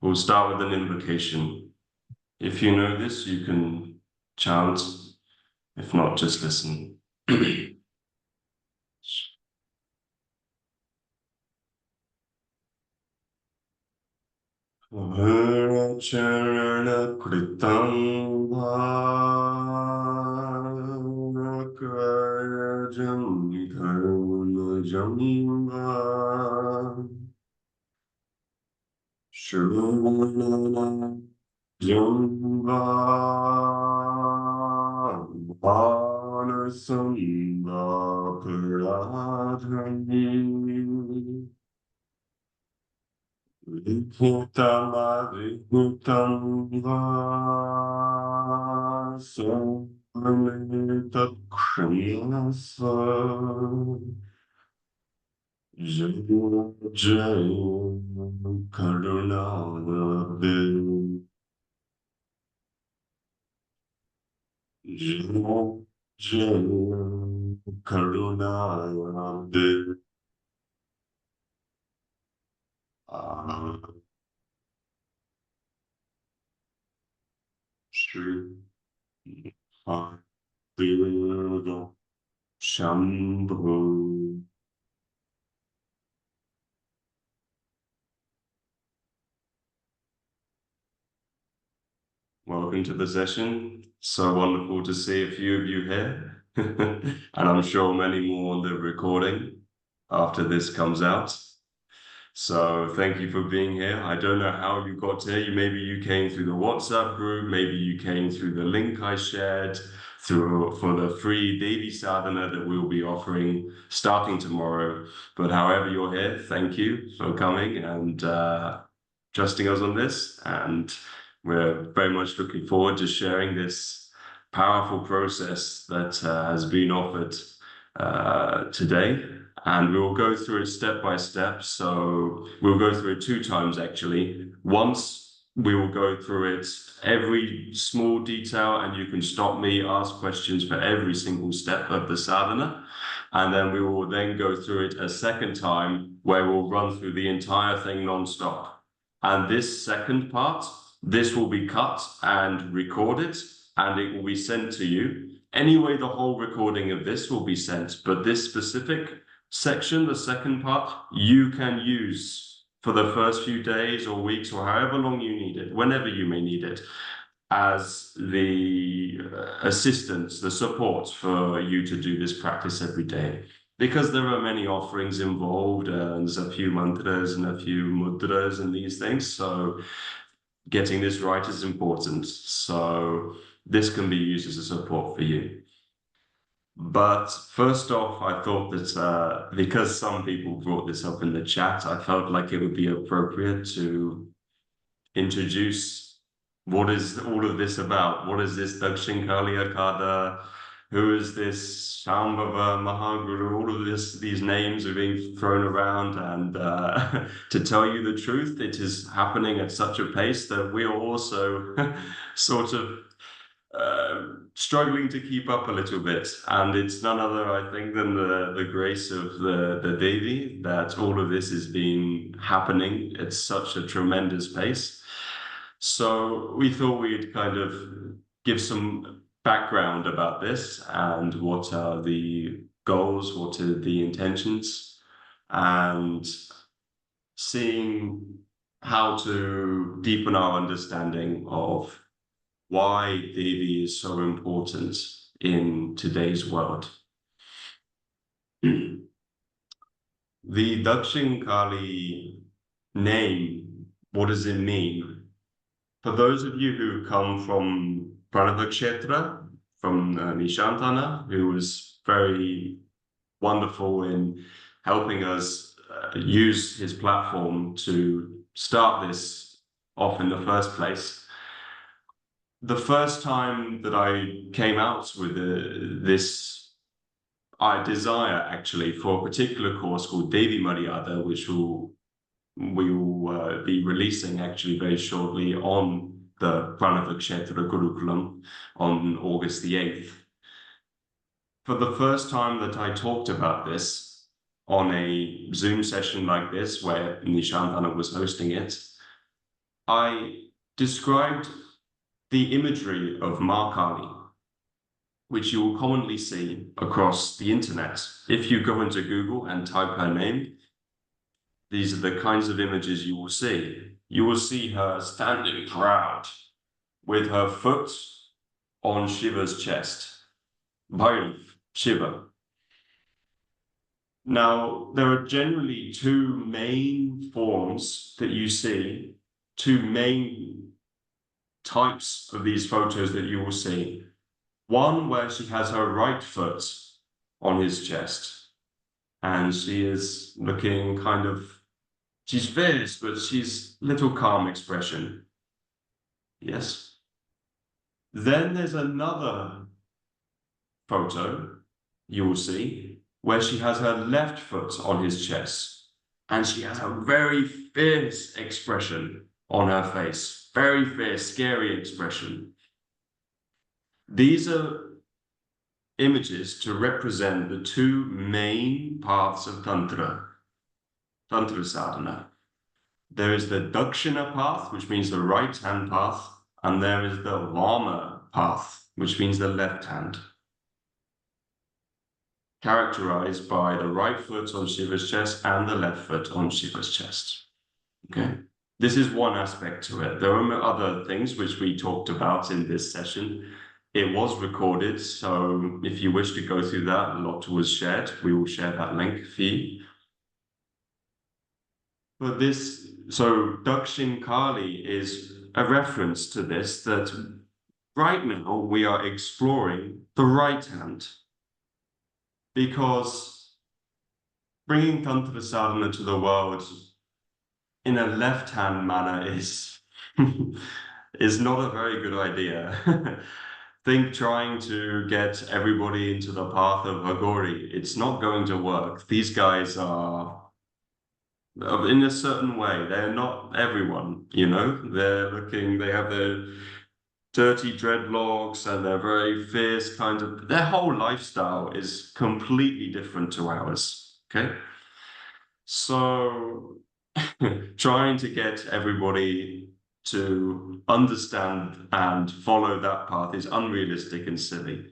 We'll start with an invocation. If you know this, you can chant. If not, just listen. Mantrocharan Kripa Shurana Jamba Vanasanga Paradhani Vikutama Vikutamba Samita Kshimasa Jaya Jaya Karuna Jaya Jaya Karuna Shri Adivya Shambhu. Welcome to the session. So wonderful to see a few of you here, and I'm sure many more on the recording after this comes out. So thank you for being here. I don't know how you got here. Maybe you came through the WhatsApp group. Maybe you came through the link I shared for the free Devi Sadhana that we'll be offering starting tomorrow. But however you're here, thank you for coming and trusting us on this. And we're very much looking forward to sharing this powerful process that has been offered today. And we will go through it step by step. So we'll go through it 2 times, actually. Once we will go through it every small detail, and you can stop me, ask questions for every single step of the sadhana. And then we will then go through it a second time, where we'll run through the entire thing non-stop. And this second part, this will be cut and recorded, and it will be sent to you. Anyway, the whole recording of this will be sent, but this specific section, the second part, you can use for the first few days or weeks or however long you need it, whenever you may need it, as the assistance, the support for you to do this practice every day. Because there are many offerings involved, and there's a few mantras and a few mudras and these things, so getting this right is important. So this can be used as a support for you. But first off, I thought that because some people brought this up in the chat, I felt like it would be appropriate to introduce what is all of this about. What is this DakshinKali Akhada? Who is this Shambhava Mahaguru? All of these names are being thrown around, and to tell you the truth, it is happening at such a pace that we are also sort of struggling to keep up a little bit, and it's none other, I think, than the grace of the Devi that all of this is being happening at such a tremendous pace. So we thought we'd kind of give some background about this and what are the goals, what are the intentions, and seeing how to deepen our understanding of why Devi is so important in today's world. The DakshinKali name, what does it mean? For those of you who come from Pranavakshetra, from Nishantana, who was very wonderful in helping us use his platform to start this off in the first place. The first time that I came out with this desire, actually, for a particular course called Devi Maryada, which we will be releasing actually very shortly on the Pranavakshetra Gurukulam on August the 8th. For the first time that I talked about this on a Zoom session like this, where Nishantana was hosting it, I described the imagery of Ma Kali, which you will commonly see across the internet. If you go into Google and type her name, these are the kinds of images you will see. You will see her standing proud with her foot on Shiva's chest. Bhairav, Shiva. Now, there are generally two main forms that you see, two main types of these photos that you will see. One where she has her right foot on his chest, and she is looking kind of, she's fierce, but she's little calm expression. Yes. Then there's another photo you will see where she has her left foot on his chest, and she has a very fierce expression on her face, very fierce, scary expression. These are images to represent the two main paths of Tantra sadhana. There is the Dakshina path, which means the right-hand path, and there is the Vama path, which means the left hand, characterized by the right foot on Shiva's chest and the left foot on Shiva's chest. Okay, this is one aspect to it. There are other things which we talked about in this session. It was recorded, so if you wish to go through that, a lot was shared. We will share that link for you. But so DakshinKali is a reference to this, that right now we are exploring the right hand, because bringing Tantra sadhana to the world in a left-hand manner is not a very good idea. Think trying to get everybody into the path of Agori, it's not going to work. These guys are, in a certain way, they're not everyone, you know? They have their dirty dreadlocks and they're very fierce kind of, their whole lifestyle is completely different to ours, okay? So trying to get everybody to understand and follow that path is unrealistic and silly.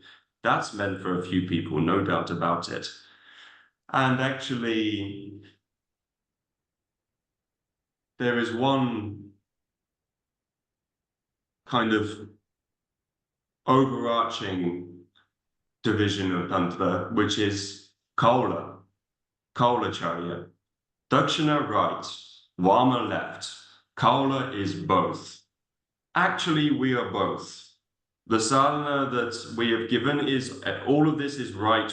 That's meant for a few people, no doubt about it. And actually, there is one kind of overarching division of Tantra, which is Kaula Charya. Dakshina right, Vama left. Kaula is both. Actually, we are both. The sadhana that we have given is, all of this is right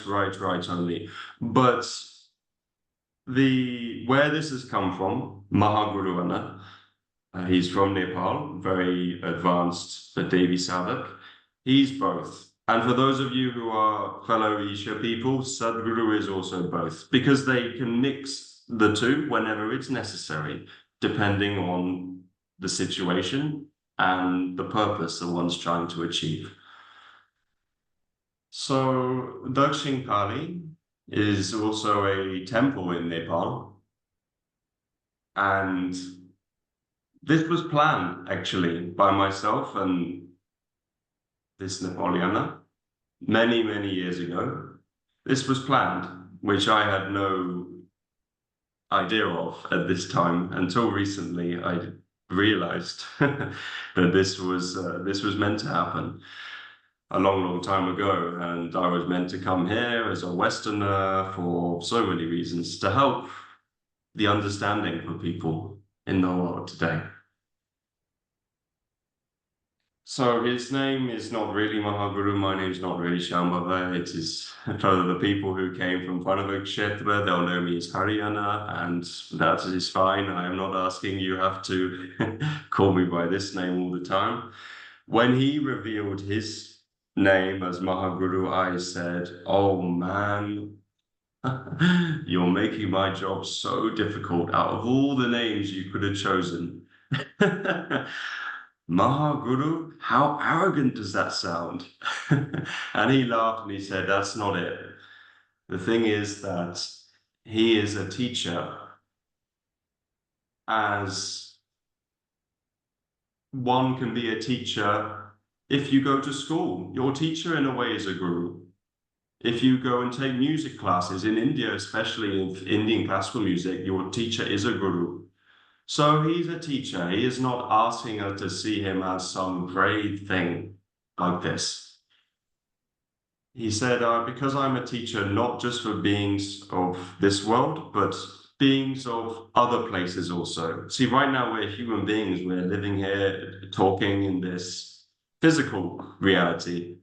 only. But where this has come from, Mahaguru Anna, he's from Nepal, very advanced Devi Sadhak. He's both. And for those of you who are fellow Isha people, Sadhguru is also both, because they can mix the two whenever it's necessary, depending on the situation and the purpose that one's trying to achieve. So DakshinKali is also a temple in Nepal. And this was planned actually by myself and this Nepaliana many, many years ago. This was planned, which I had no idea of at this time until recently. I realized that this was meant to happen a long time ago, and I was meant to come here as a Westerner for so many reasons, to help the understanding for people in the world today. So his name is not really Mahaguru, my name's not really Shambhava, it is for the people who came from Panavikshetra, they'll know me as Haryana, and that is fine. I am not asking you have to call me by this name all the time. When he revealed his name as Mahaguru, I said, oh man, you're making my job so difficult. Out of all the names you could have chosen. Mahaguru, how arrogant does that sound? And he laughed and he said, that's not it. The thing is that he is a teacher as one can be a teacher if you go to school. Your teacher, in a way, is a guru. If you go and take music classes in India, especially in Indian classical music, your teacher is a guru. So he's a teacher. He is not asking us to see him as some great thing like this. He said, because I'm a teacher, not just for beings of this world, but beings of other places also. See, right now we're human beings. We're living here, talking in this physical reality.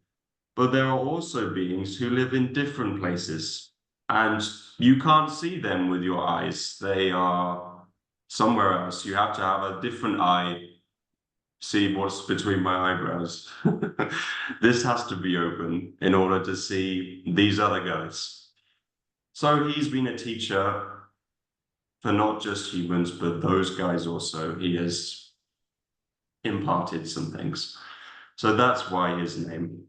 But there are also beings who live in different places, and you can't see them with your eyes. They are somewhere else. You have to have a different eye, see what's between my eyebrows. This has to be open in order to see these other guys. So he's been a teacher for not just humans, but those guys also. He has imparted some things. So that's why his name.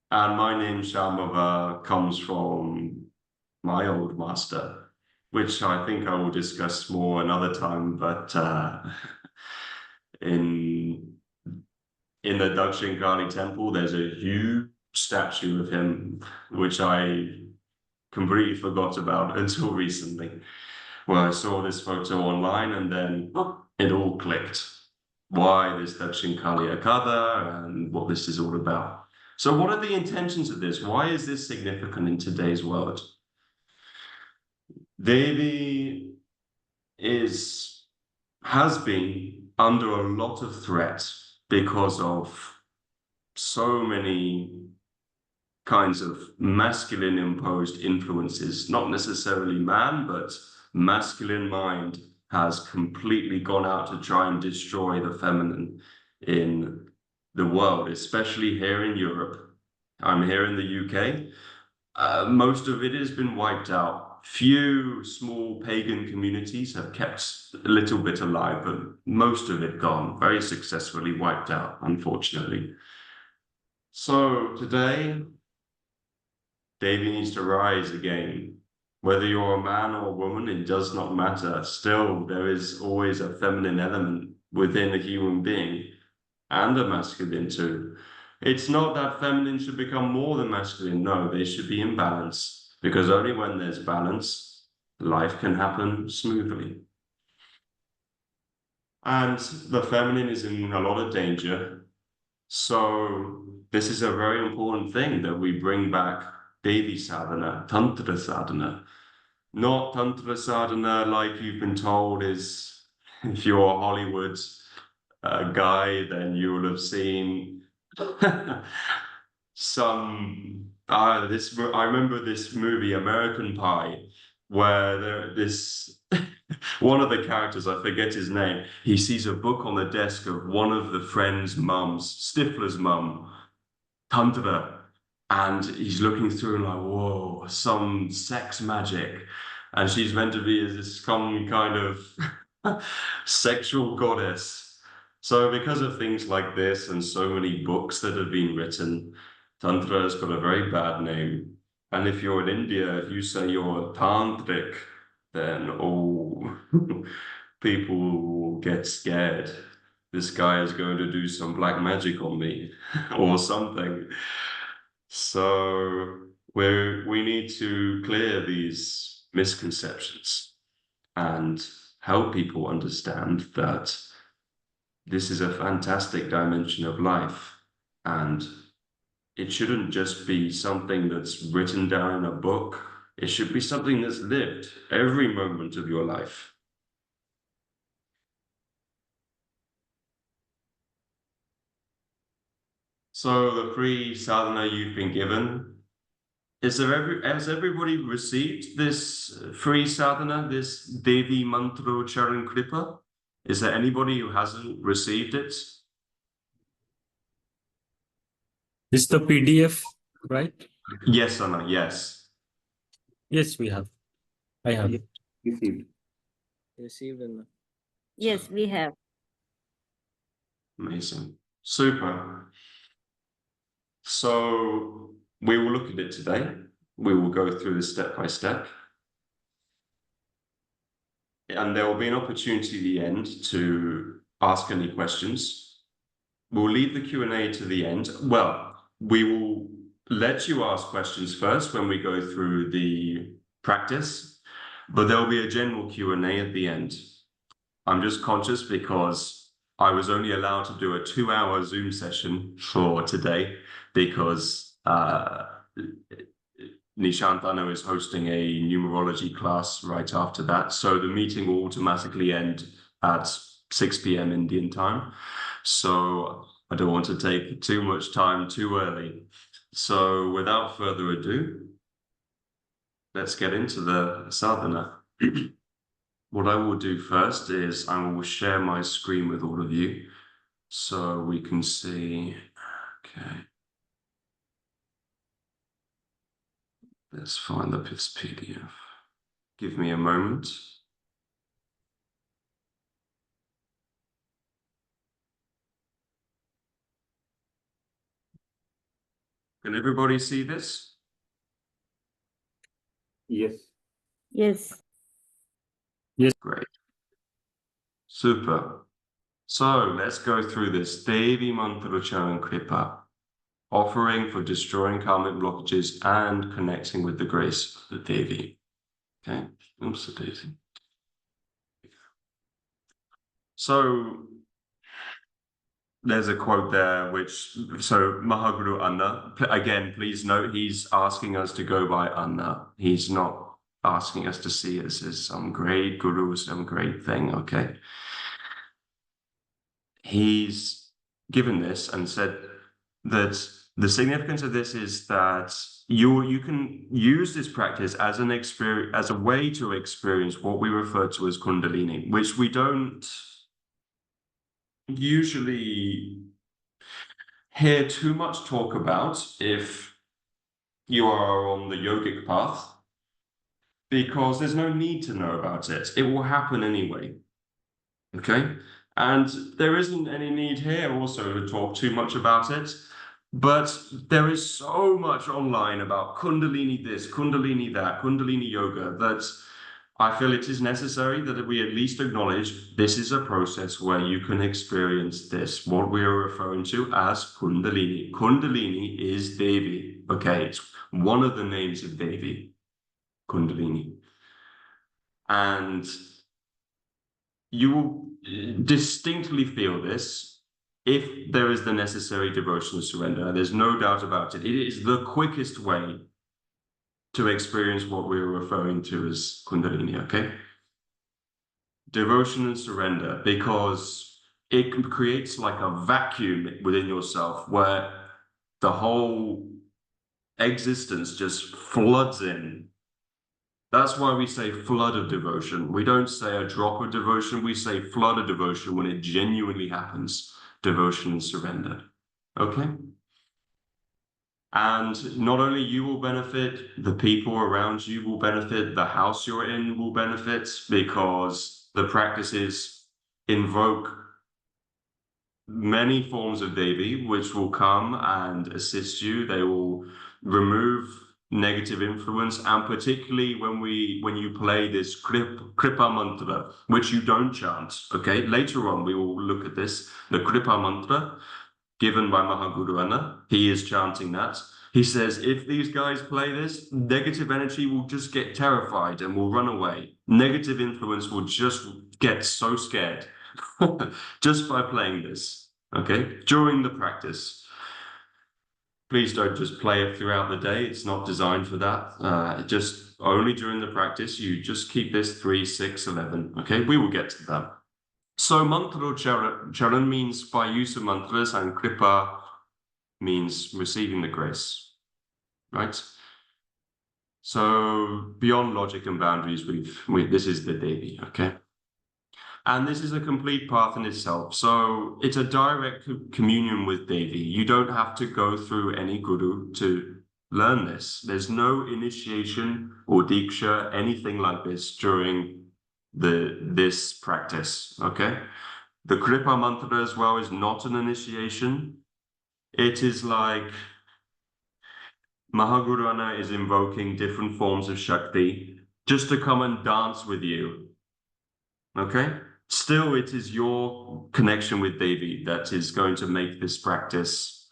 And my name, Shambhava, comes from my old master, which I think I will discuss more another time, but in the DakshinKali temple, there's a huge statue of him, which I completely forgot about until recently, where I saw this photo online and then it all clicked. Why this DakshinKali Akhada and what this is all about. So what are the intentions of this? Why is this significant in today's world? Devi has been under a lot of threat because of so many kinds of masculine imposed influences, not necessarily man, but masculine mind has completely gone out to try and destroy the feminine in the world, especially here in Europe. I'm here in the UK. Most of it has been wiped out. Few small pagan communities have kept a little bit alive, but most of it gone, very successfully wiped out, unfortunately. So today, Devi needs to rise again. Whether you're a man or a woman, it does not matter. Still, there is always a feminine element within a human being, and a masculine too. It's not that feminine should become more than masculine. No, they should be in balance, because only when there's balance, life can happen smoothly. And the feminine is in a lot of danger. So this is a very important thing that we bring back Devi Sadhana, Tantra Sadhana. Not Tantra Sadhana like you've been told is, if you're a Hollywood guy, then you will have seen some I remember this movie American Pie, where this one of the characters, I forget his name, he sees a book on the desk of one of the friend's mums, Stifler's mum, Tantra, and he's looking through and like, whoa, some sex magic, and she's meant to be some kind of sexual goddess. So because of things like this and so many books that have been written, Tantra has got a very bad name. And if you're in India, if you say you're a tantric, then people will get scared. This guy is going to do some black magic on me or something. So we need to clear these misconceptions and help people understand that this is a fantastic dimension of life, and it shouldn't just be something that's written down in a book. It should be something that's lived every moment of your life. So the free sadhana you've been given, has everybody received this free sadhana, this Devi Mantrocharan Kripa? Is there anybody who hasn't received it? This is the PDF, right? Yes, Anna, yes. Yes, we have. I have. Received. Yes, we have. Amazing. Super. So we will look at it today. We will go through this step by step. And there will be an opportunity at the end to ask any questions. we'll leave the Q&A to the end. Well, we will let you ask questions first when we go through the practice, but there'll be a general Q&A at the end. I'm just conscious because I was only allowed to do a 2-hour Zoom session for today because Nishantana is hosting a numerology class right after that. So the meeting will automatically end at 6 p.m. Indian time. So I don't want to take too much time too early. So without further ado, let's get into the sadhana. What I will do first is I will share my screen with all of you so we can see. Okay. Let's find this PDF. Give me a moment. Can everybody see this? Yes. Yes. Great. Super. So let's go through this. Devi Mantrocharan Kripa, offering for destroying karmic blockages and connecting with the grace of the Devi. Okay. Oops, the Devi. So there's a quote there so Mahaguru Anna, again, please note, he's asking us to go by Anna. He's not asking us to see us as some great guru, some great thing, okay? He's given this and said that the significance of this is that you can use this practice as an experience, as a way to experience what we refer to as Kundalini, which we don't usually hear too much talk about if you are on the yogic path, because there's no need to know about it. It will happen anyway. Okay? And there isn't any need here also to talk too much about it, but there is so much online about Kundalini this, Kundalini that, Kundalini yoga, that I feel it is necessary that we at least acknowledge this is a process where you can experience this, what we are referring to as Kundalini. Kundalini is Devi. Okay, it's one of the names of Devi, Kundalini. And you will distinctly feel this if there is the necessary devotional surrender. There's no doubt about it. It is the quickest way to experience what we're referring to as Kundalini, okay? Devotion and surrender, because it creates like a vacuum within yourself where the whole existence just floods in. That's why we say flood of devotion. We don't say a drop of devotion, we say flood of devotion when it genuinely happens, devotion and surrender, okay? And not only you will benefit, the people around you will benefit, the house you're in will benefit, because the practices invoke many forms of Devi, which will come and assist you. They will remove negative influence, and particularly when you play this Kripa mantra, which you don't chant, okay? Later on, we will look at this, the Kripa mantra, given by Mahaguru Anna. He is chanting that. He says, if these guys play this, negative energy will just get terrified and will run away. Negative influence will just get so scared just by playing this, okay? During the practice. Please don't just play it throughout the day. It's not designed for that. Just only during the practice, you just keep this 3, 6, 11, okay? We will get to that. So Mantrocharan means by use of mantras, and Kripa means receiving the grace, right? So beyond logic and boundaries, this is the Devi, okay? And this is a complete path in itself. So it's a direct communion with Devi. You don't have to go through any guru to learn this. There's no initiation or diksha, anything like this during this practice, okay? The Kripa mantra as well is not an initiation. It is like Mahaguru Anna is invoking different forms of Shakti just to come and dance with you, okay? still it is your connection with Devi that is going to make this practice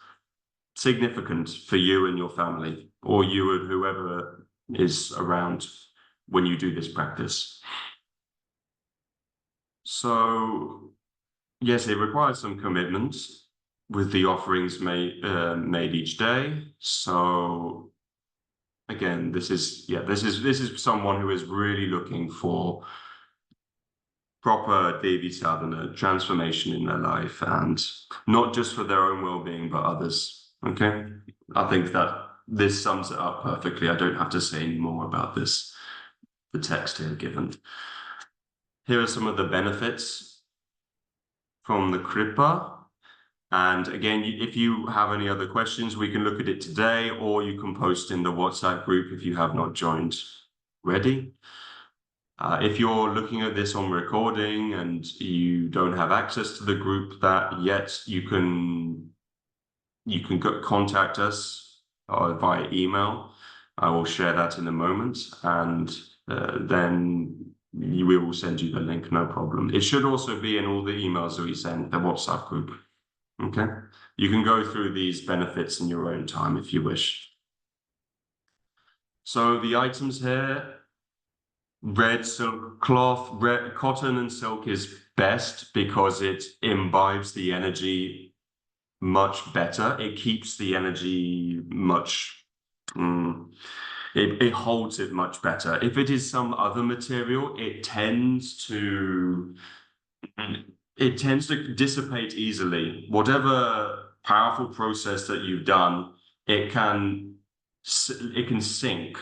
significant for you and your family, or you and whoever is around when you do this practice. So, yes, it requires some commitment with the offerings made each day. So, again, this is someone who is really looking for proper Devi Sadhana transformation in their life, and not just for their own well-being, but others. Okay, I think that this sums it up perfectly. I don't have to say any more about this. The text here given. Here are some of the benefits from the Kripa. And again, if you have any other questions, we can look at it today, or you can post in the WhatsApp group if you have not joined. Ready? If you're looking at this on recording and you don't have access to the group yet, you can contact us via email. I will share that in a moment, and then we will send you the link, no problem. It should also be in all the emails that we send, the WhatsApp group. Okay, you can go through these benefits in your own time if you wish. So the items here. Red silk cloth, red cotton and silk is best because it imbibes the energy much better. It keeps the energy much, it holds it much better. If it is some other material, it tends to dissipate easily. Whatever powerful process that you've done, it can sink.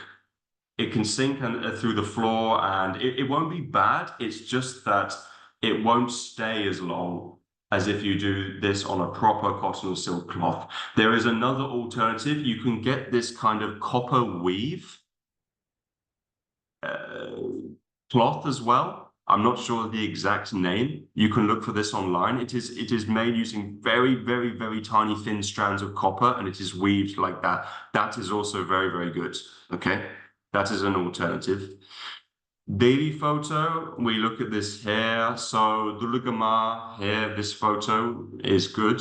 It can sink through the floor, and it won't be bad. It's just that it won't stay as long as if you do this on a proper cotton or silk cloth. There is another alternative. You can get this kind of copper weave cloth as well. I'm not sure the exact name. You can look for this online. It is made using very, very, very tiny thin strands of copper, and it is weaved like that. That is also very, very good. Okay. That is an alternative. Daily photo, we look at this hair. So Durgama hair, this photo is good.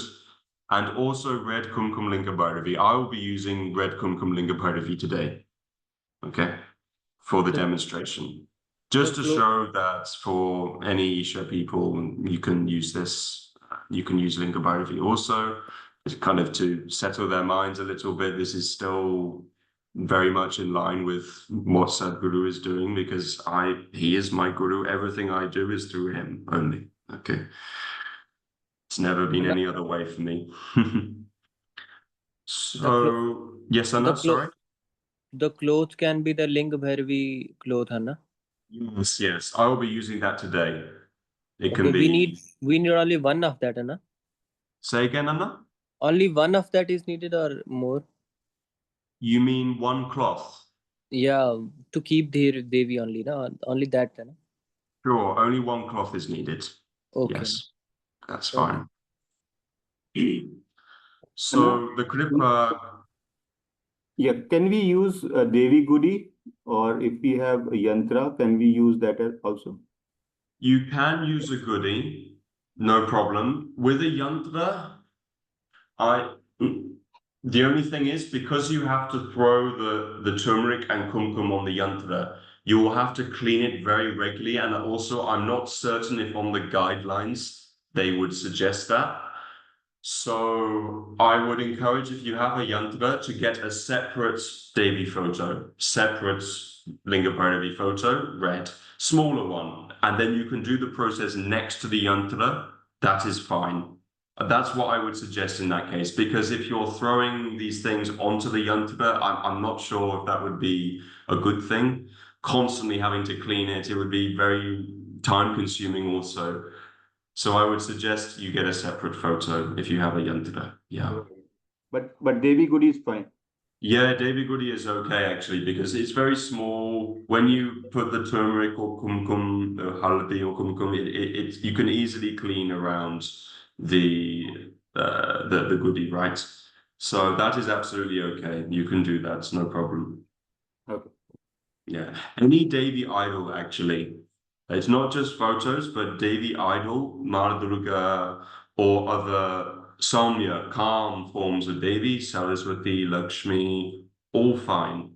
And also red Kumkum Linga Bhairavi. I will be using red Kumkum Linga Bhairavi today. Okay, for the demonstration. Just to show that for any Isha people, you can use this. You can use Linga Bhairavi also. It's kind of to settle their minds a little bit. This is still very much in line with what Sadhguru is doing, because he is my guru. Everything I do is through him only. Okay. It's never been any other way for me. So, yes, Anna, sorry? The cloth can be the Linga Bhairavi cloth, Anna? Yes. I will be using that today. It can be... We need only one of that, Anna? Say again, Anna? Only one of that is needed or more? You mean one cloth? Yeah, to keep Devi only, no? Only that, Anna? Sure, only one cloth is needed. Okay. Yes, that's fine. So the Kripa... Yeah, can we use Devi Gudi, or if we have a yantra, can we use that also? You can use a goodie, no problem. With a yantra, the only thing is, because you have to throw the turmeric and kumkum on the yantra, you will have to clean it very regularly. And also, I'm not certain if on the guidelines they would suggest that. So I would encourage, if you have a yantra, to get a separate Devi photo, separate Linga Bhairavi photo, red, smaller one. And then you can do the process next to the yantra. That is fine. That's what I would suggest in that case, because if you're throwing these things onto the yantra, I'm not sure if that would be a good thing. Constantly having to clean it, it would be very time consuming also. So I would suggest you get a separate photo if you have a yantra. Yeah. But Devi Gudi is fine. Yeah, Devi Gudi is okay actually, because it's very small. When you put the turmeric or kumkum, haldi or kumkum, you can easily clean around the goodie, right? So that is absolutely okay. You can do that, it's no problem. Okay. Yeah. Any Devi idol actually It's not just photos, but Devi idol, Mara Durga, or other Saumya, calm forms of Devi, Saraswati, Lakshmi, all fine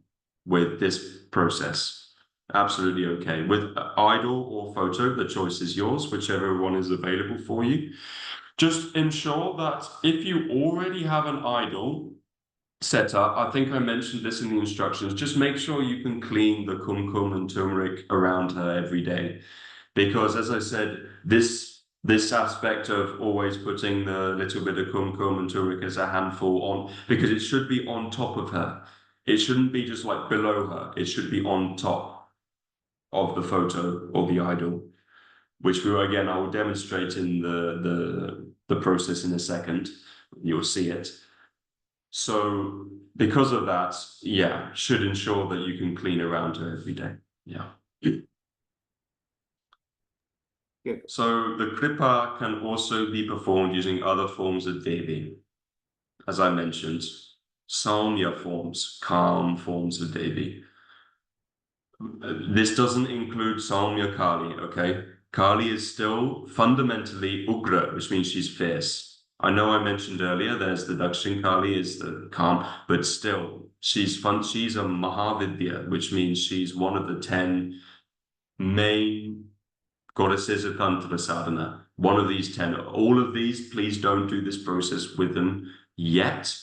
with this process. Absolutely okay. With idol or photo, the choice is yours, whichever one is available for you. Just ensure that if you already have an idol set up, I think I mentioned this in the instructions, just make sure you can clean the kumkum and turmeric around her every day. Because as I said, this aspect of always putting the little bit of kumkum and turmeric as a handful on, because it should be on top of her. It shouldn't be just like below her. It should be on top of the photo or the idol, which will, again, I will demonstrate in the process in a second. You'll see it. So because of that, yeah, should ensure that you can clean around her every day. Yeah. Yeah. So the Kripa can also be performed using other forms of Devi. As I mentioned, Saumya forms, calm forms of Devi. This doesn't include Saumya Kali, okay? Kali is still fundamentally Ugra, which means she's fierce. I know I mentioned earlier, there's the DakshinKali is the calm, but still, she's a Mahavidya, which means she's one of the 10 main goddesses of Tantra Sadhana. One of these 10. All of these, please don't do this process with them yet.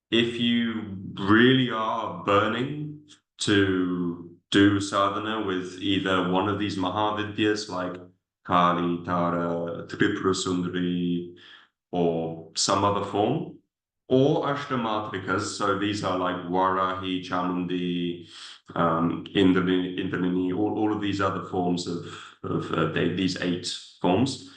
If you really are burning to do sadhana with either one of these Mahavidyas like Kali, Tara, Tripura Sundari, or some other form, or Ashtamatrikas, so these are like Varahi, Chamundi, Indramini, all of these other forms of these 8 forms,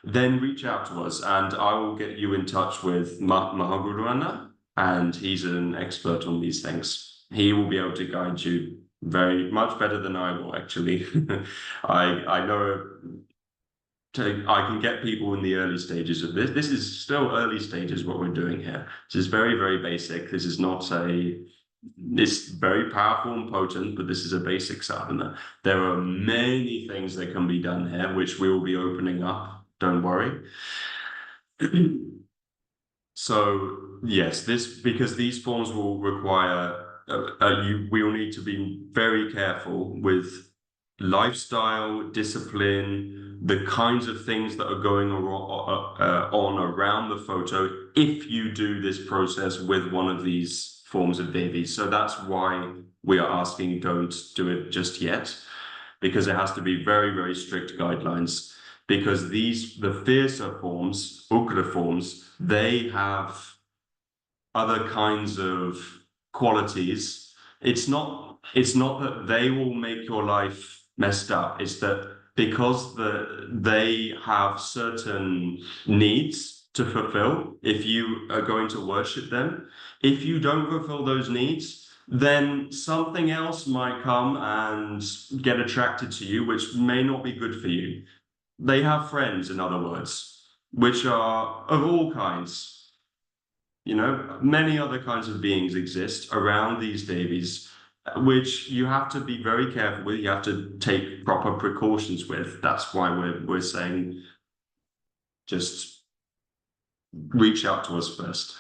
then reach out to us and I will get you in touch with Mahaguru Anna, and he's an expert on these things. He will be able to guide you very much better than I will, actually. I know I can get people in the early stages of this. This is still early stages what we're doing here. This is very, very basic. This is not it's very powerful and potent, but this is a basic sadhana. There are many things that can be done here, which we will be opening up. Don't worry. So yes, because these forms will require, we will need to be very careful with lifestyle, discipline, the kinds of things that are going on around the photo if you do this process with one of these forms of Devi. So that's why we are asking don't do it just yet, because it has to be very, very strict guidelines. Because the fiercer forms, Ugra forms, they have other kinds of qualities. It's not that they will make your life messed up. It's that because they have certain needs to fulfill, if you are going to worship them, if you don't fulfill those needs, then something else might come and get attracted to you, which may not be good for you. They have friends, in other words, which are of all kinds. You know, many other kinds of beings exist around these Devis, which you have to be very careful with. You have to take proper precautions with. That's why we're saying just reach out to us first.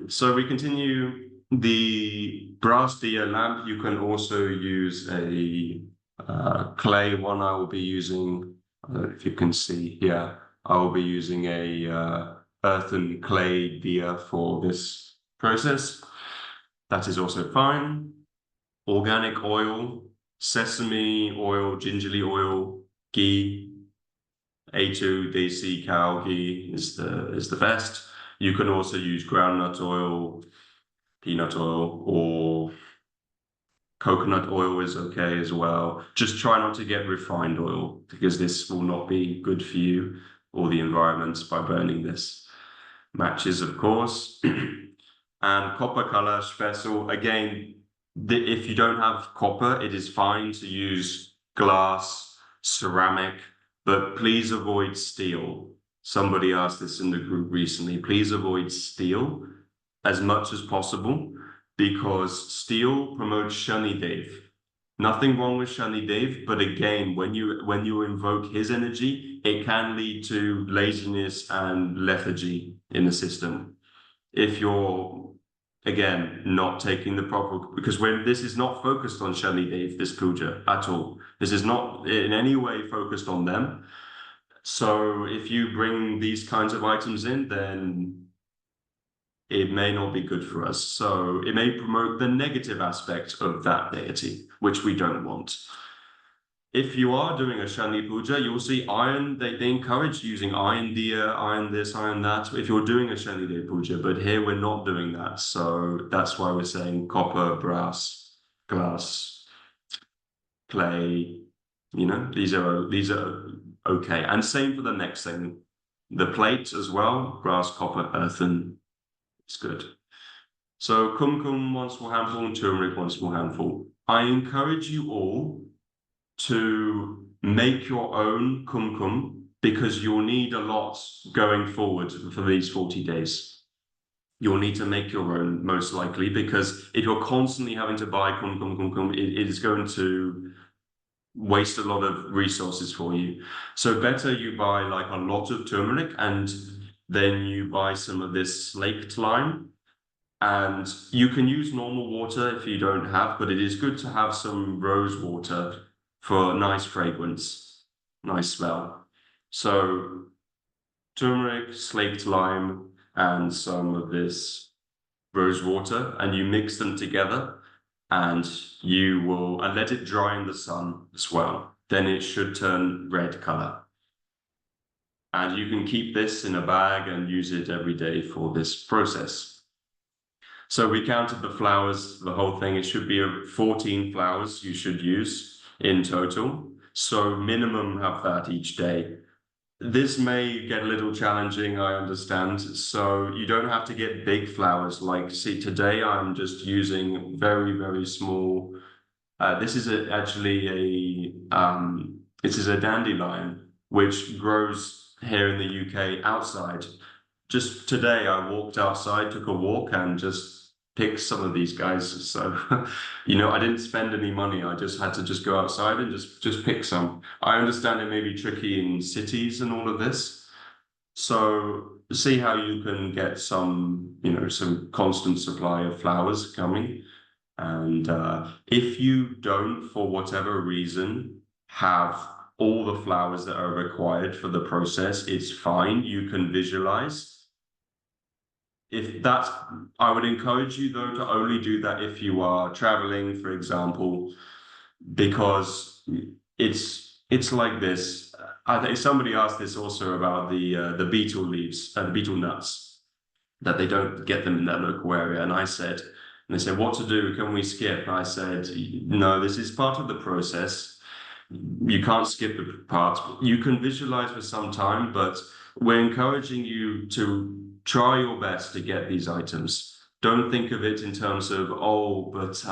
So we continue. The brass dia lamp, you can also use a clay one. I will be using, if you can see here, I will be using a earthen clay dia for this process. That is also fine. Organic oil, sesame oil, gingerly oil, ghee, A2 desi cow ghee is the best. You can also use groundnut oil, peanut oil, or coconut oil is okay as well. Just try not to get refined oil, because this will not be good for you or the environment by burning this. Matches, of course. And copper kalash vessel, again, if you don't have copper, it is fine to use glass, ceramic, but please avoid steel. Somebody asked this in the group recently. Please avoid steel as much as possible, because steel promotes Shani Dev. Nothing wrong with Shani Dev, but again, when you invoke his energy, it can lead to laziness and lethargy in the system. If you're again not taking the proper, because when this is not focused on Shani Dev, this puja at all. This is not in any way focused on them. So if you bring these kinds of items in, then it may not be good for us. So it may promote the negative aspect of that deity, which we don't want. If you are doing a Shani Puja, you'll see iron, they encourage using iron diya, iron this, iron that, if you're doing a Shani Dev Puja, but here we're not doing that. So that's why we're saying copper, brass, glass, clay, you know, these are okay. And same for the next thing. The plate as well, brass, copper, earthen, it's good. So kumkum, 1 small handful, and turmeric, 1 small handful. I encourage you all to make your own kumkum because you'll need a lot going forward for these 40 days. You'll need to make your own most likely, because if you're constantly having to buy kumkum, it is going to waste a lot of resources for you. So better you buy like a lot of turmeric and then you buy some of this slaked lime, and you can use normal water if you don't have, but it is good to have some rose water for nice fragrance, nice smell. So turmeric, slaked lime, and some of this rose water, and you mix them together, and you will let it dry in the sun as well. Then it should turn red color. And you can keep this in a bag and use it every day for this process. So we counted the flowers, the whole thing. It should be 14 flowers you should use in total. So minimum have that each day. This may get a little challenging, I understand. So you don't have to get big flowers. Like, see, today I'm just using very, very small. This is actually a dandelion, which grows here in the UK outside. Just today I walked outside, took a walk, and just picked some of these guys. So, you know, I didn't spend any money. I just had to just go outside and just pick some. I understand it may be tricky in cities and all of this. So see how you can get some, you know, some constant supply of flowers coming. And if you don't, for whatever reason, have all the flowers that are required for the process, it's fine. You can visualize. If that's, I would encourage you though to only do that if you are traveling, for example, because it's like this. I think somebody asked this also about the beetle leaves, the beetle nuts, that they don't get them in their local area. And I said, and they said, what to do? Can we skip? And I said, no, this is part of the process. You can't skip the parts. You can visualize for some time, but we're encouraging you to try your best to get these items. Don't think of it in terms of, oh, but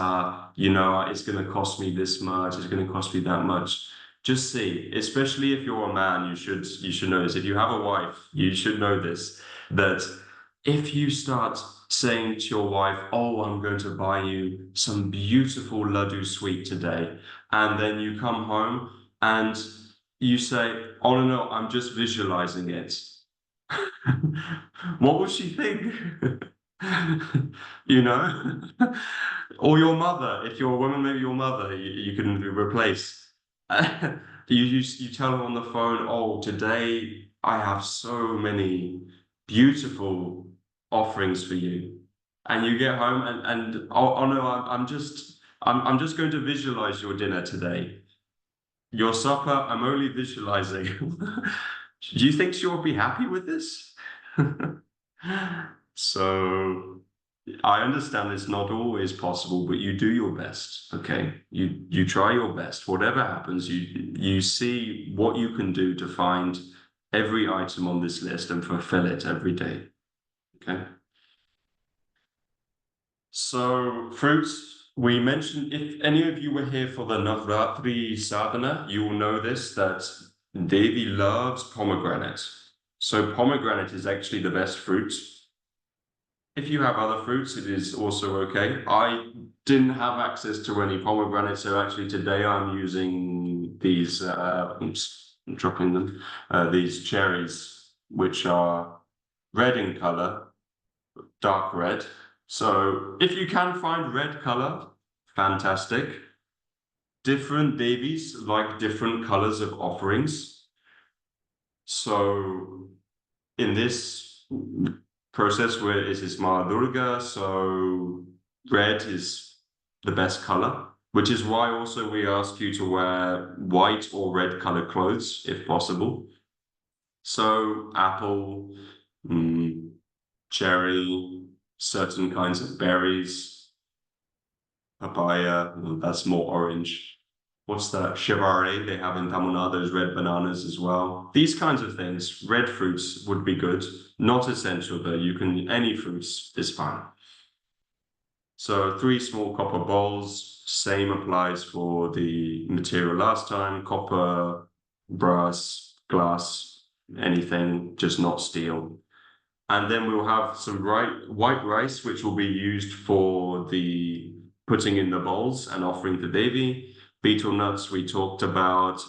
you know, it's going to cost me this much, it's going to cost me that much. Just see, especially if you're a man, you should know this. If you have a wife, you should know this, that if you start saying to your wife, oh, I'm going to buy you some beautiful laddu sweet today, and then you come home and you say, oh, no, I'm just visualizing it. What will she think? You know? Or your mother, if you're a woman, maybe your mother, you can replace. You tell her on the phone, oh, today I have so many beautiful offerings for you. And you get home and oh no, I'm just going to visualize your dinner today. Your supper, I'm only visualizing. Do you think she'll be happy with this? So I understand it's not always possible, but you do your best, okay? You try your best. Whatever happens, you see what you can do to find every item on this list and fulfill it every day, okay? So fruits, we mentioned, if any of you were here for the Navratri Sadhana, you will know this, that Devi loves pomegranate. So pomegranate is actually the best fruit. if you have other fruits, it is also okay. I didn't have access to any pomegranate, so actually today I'm using these, oops, I'm dropping them, these cherries, which are red in color, dark red. So if you can find red color, fantastic. Different Devis like different colors of offerings. So in this process where it is Ma Durga, so red is the best color, which is why also we ask you to wear white or red colored clothes if possible. So apple, cherry, certain kinds of berries, papaya, that's more orange. What's that? Shivari, they have in Tamil Nadu, those red bananas as well. These kinds of things, red fruits would be good. Not essential though, you can, any fruits is fine. So 3 small copper bowls, same applies for the material last time, copper, brass, glass, anything, just not steel. And then we'll have some white rice, which will be used for the putting in the bowls and offering to Devi. Betel nuts we talked about.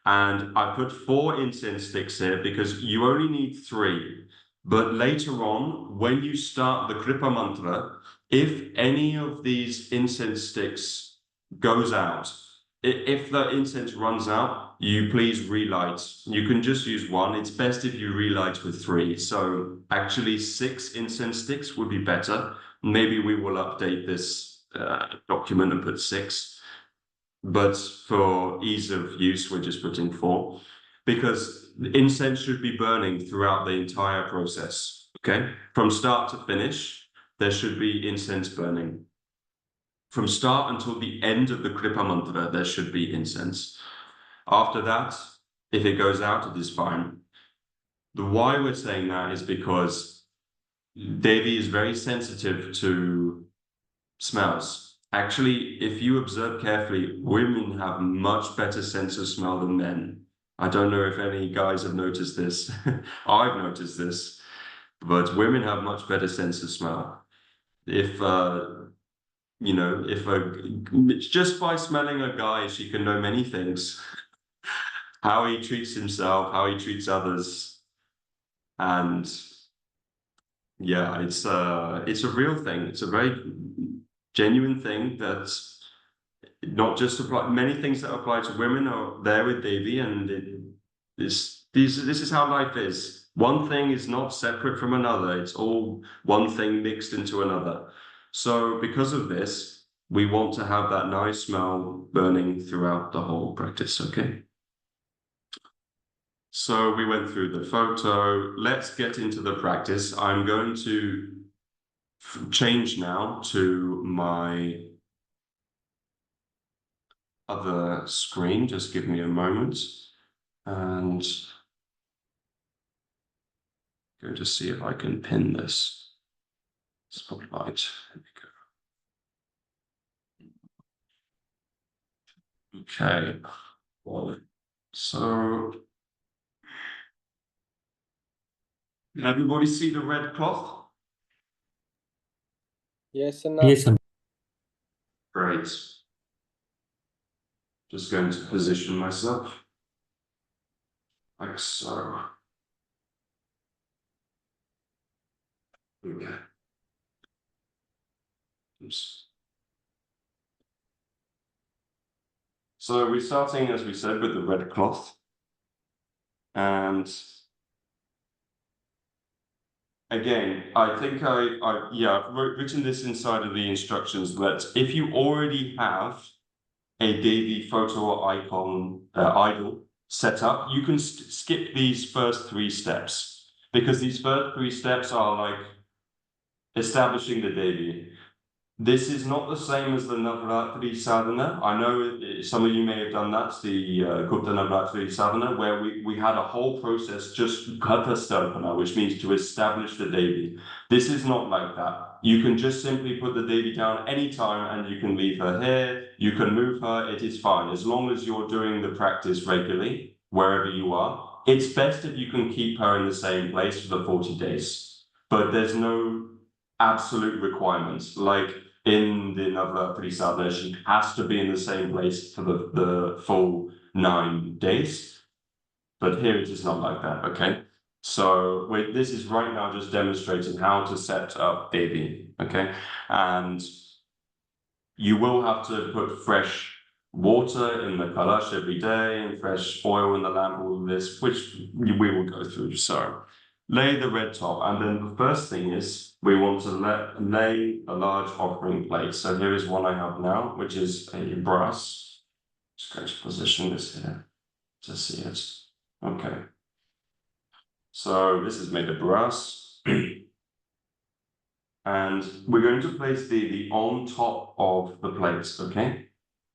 And I put 4 incense sticks here because you only need 3. But later on, when you start the Kripa mantra, if any of these incense sticks goes out, if the incense runs out, you please relight. You can just use 1. It's best if you relight with 3. So actually 6 incense sticks would be better. Maybe we will update this document and put 6. But for ease of use, we're just putting 4. Because the incense should be burning throughout the entire process, okay? From start to finish, there should be incense burning. From start until the end of the Kripa mantra, there should be incense. After that, if it goes out, it is fine. The why we're saying that is because Devi is very sensitive to smells. Actually, if you observe carefully, women have much better sense of smell than men. I don't know if any guys have noticed this. I've noticed this, but women have much better sense of smell. If just by smelling a guy, she can know many things. How he treats himself, how he treats others. And yeah, it's a real thing. It's a very genuine thing that's not just apply. Many things that apply to women are there with Devi, and this is how life is. One thing is not separate from another. It's all one thing mixed into another. So because of this, we want to have that nice smell burning throughout the whole practice, okay? So we went through the photo. Let's get into the practice. I'm going to change now to my other screen. Just give me a moment. And I'm going to see if I can pin this spotlight. There we go. Okay. So can everybody see the red cloth? Yes, and Yes, sir. Great. Just going to position myself like so. Okay. Oops. So we're starting, as we said, with the red cloth. And again, I think I've written this inside of the instructions that if you already have a Devi photo or icon idol set up, you can skip these first 3 steps, because these first 3 steps are like establishing the Devi. This is not the same as the Navratri Sadhana. I know some of you may have done that, the Gupta Navratri Sadhana, where we had a whole process just Katha Starpana, which means to establish the Devi. This is not like that. You can just simply put the Devi down anytime and you can leave her here, you can move her, it is fine. As long as you're doing the practice regularly, wherever you are, it's best if you can keep her in the same place for the 40 days. But there's no absolute requirements. Like in the Navratri sadhana, she has to be in the same place for the full 9 days. But here it is not like that, okay? So this is right now just demonstrating how to set up Devi, okay? And you will have to put fresh water in the kalash every day and fresh oil in the lamp, all of this, which we will go through. So lay the red top, and then the first thing is we want to lay a large offering plate. So here is one I have now, which is a brass. Just going to position this here to see it. Okay. So this is made of brass. And we're going to place the on top of the plates, okay?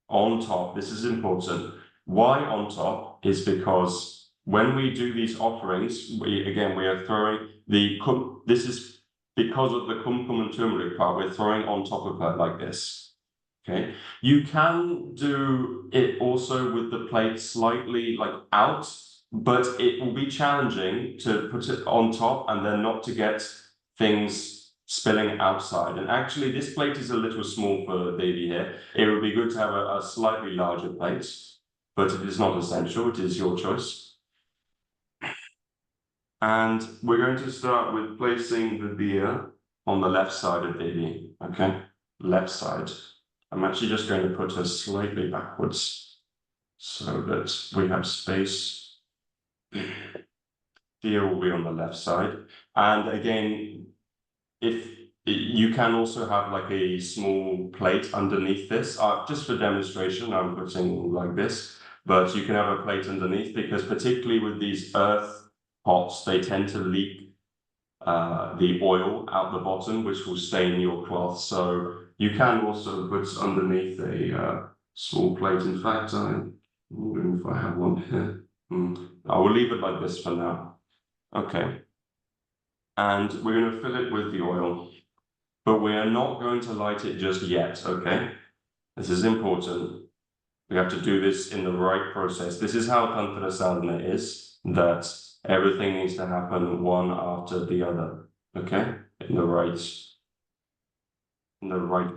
On top, this is important. Why on top is because when we do these offerings, we are throwing this is because of the kumkum and turmeric part, we're throwing on top of that like this, okay? You can do it also with the plate slightly like out, but it will be challenging to put it on top and then not to get things spilling outside. And actually, this plate is a little small for Devi here. It would be good to have a slightly larger plate, but it is not essential. It is your choice. And we're going to start with placing the diya on the left side of Devi, okay? Left side. I'm actually just going to put her slightly backwards so that we have space. Diya will be on the left side. And again, if you can also have like a small plate underneath this, just for demonstration, I'm putting like this, but you can have a plate underneath because particularly with these earth pots, they tend to leak the oil out the bottom, which will stain your cloth. So you can also put underneath a small plate. In fact, I'm wondering if I have one here. I will leave it like this for now. Okay. And we're going to fill it with the oil, but we are not going to light it just yet, okay? This is important. We have to do this in the right process. This is how Tantra Sadhana is, that everything needs to happen one after the other, okay? In the right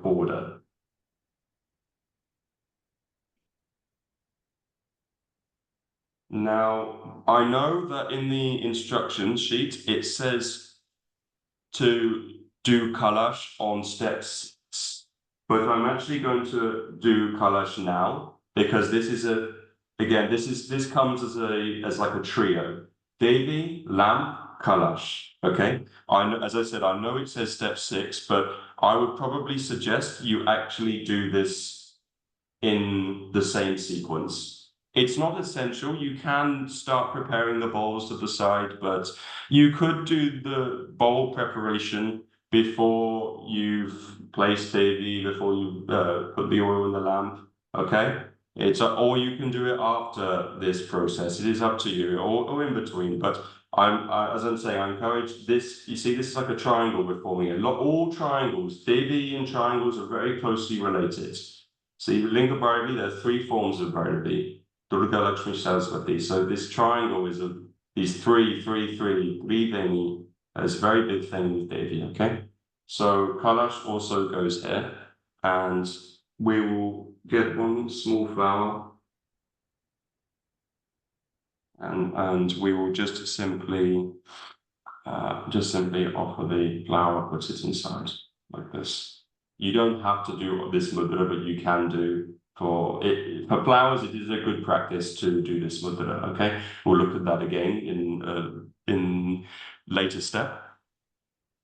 order. Now, I know that in the instruction sheet, it says to do Kalash on step 6, but I'm actually going to do Kalash now because this is this comes as like a trio: Devi, lamp, Kalash. Okay, I know, as I said, I know it says step 6, but I would probably suggest you actually do this in the same sequence. It's not essential. You can start preparing the bowls to the side, but you could do the bowl preparation before you've placed Devi, before you put the oil in the lamp, okay? Or you can do it after this process. It is up to you, or in between. But as I'm saying, I encourage this. You see, this is like a triangle we're forming here. All triangles, Devi and triangles are very closely related. See, Linga Bhairavi, there are 3 forms of Bhairavi. Durga, Lakshmi, Saraswati. So this triangle is these 3, 3, 3, Veni. It's a very big thing with Devi, okay? So Kalash also goes here, and we will get one small flower, and we will just simply offer the flower, put it inside like this. You don't have to do this mudra, but you can do for flowers. It is a good practice to do this mudra. Okay, we'll look at that again in later step.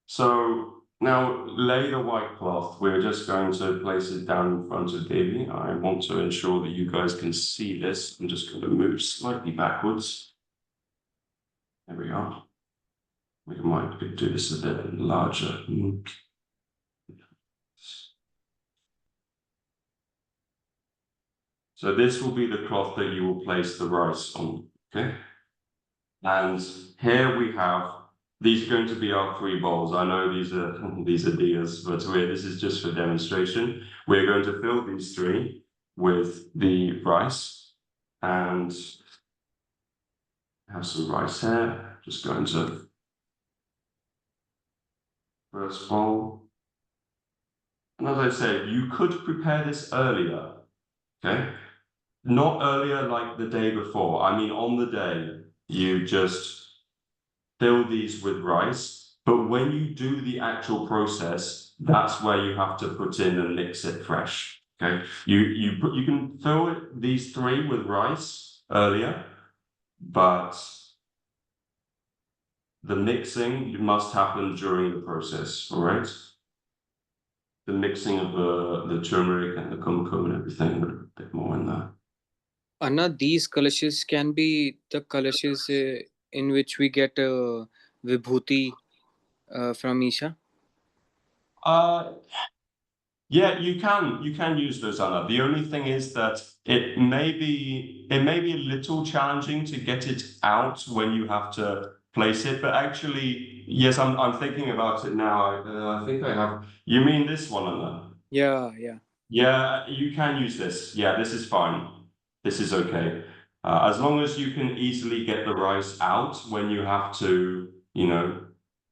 So now lay the white cloth. We're just going to place it down in front of Devi. I want to ensure that you guys can see this. I'm just going to move slightly backwards. There we are. We might do this a bit larger. So this will be the cloth that you will place the rice on, okay? And here we have, these are going to be our 3 bowls. I know these are diyas, but this is just for demonstration. We're going to fill these 3 with the rice and have some rice here. Just going to First bowl. And as I said, you could prepare this earlier, okay? Not earlier like the day before. I mean, on the day, you just fill these with rice. But when you do the actual process, that's where you have to put in and mix it fresh. Okay, you can fill these three with rice earlier, but the mixing must happen during the process. All right, the mixing of the turmeric and the kumkum and everything, but a bit more in there. Anna, these kalashas can be the kalashas in which we get vibhuti from Isha. Yeah, you can use those, Anna. The only thing is that it may be a little challenging to get it out when you have to place it. But actually, yes, I'm thinking about it now. I think I have. You mean this one, Anna? Yeah. Yeah, you can use this. Yeah, this is fine. This is okay. As long as you can easily get the rice out when you have to,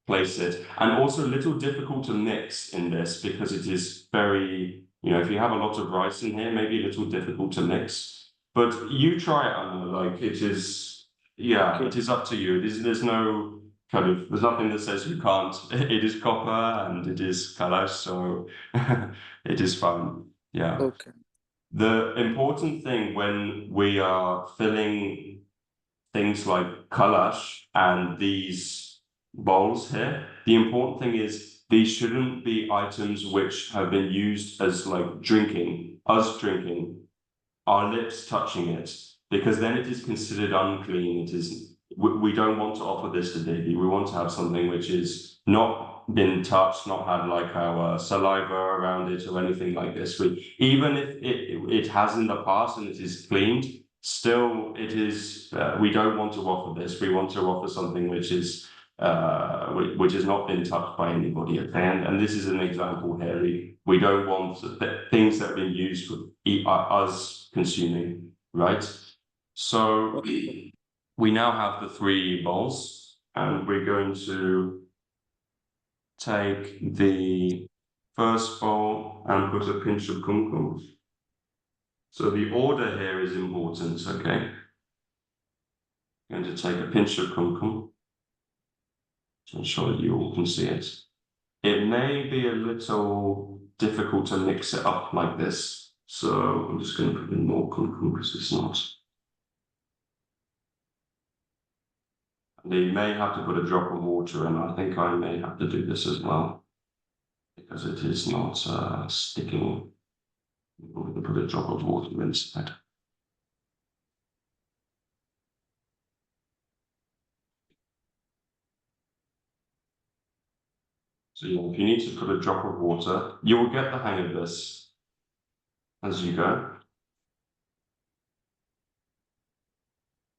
place it. And also a little difficult to mix in this because it is very, if you have a lot of rice in here, maybe a little difficult to mix. But you try it, Anna. Like it is, Okay. it is up to you. There's no there's nothing that says you can't. It is copper and it is kalash, so it is fun. Yeah. Okay. The important thing when we are filling things like kalash and these bowls here, the important thing is these shouldn't be items which have been used as like drinking, our lips touching it, because then it is considered unclean. It is we don't want to offer this to Devi. We want to have something which is not been touched, not had like our saliva around it or anything like this. Even if it has in the past and it is cleaned, still it is. We don't want to offer this. We want to offer something which is has not been touched by anybody. And this is an example here. We don't want things that have been used for us consuming, right? So we now have the three bowls, and we're going to take the first bowl and put a pinch of kumkum. So the order here is important, okay? I'm going to take a pinch of kumkum to ensure that you all can see it. It may be a little difficult to mix it up like this, so I'm just going to put in more kumkum because it's not. And you may have to put a drop of water in. I think I may have to do this as well because it is not sticking. We're going to put a drop of water instead. So if you need to put a drop of water, you will get the hang of this as you go.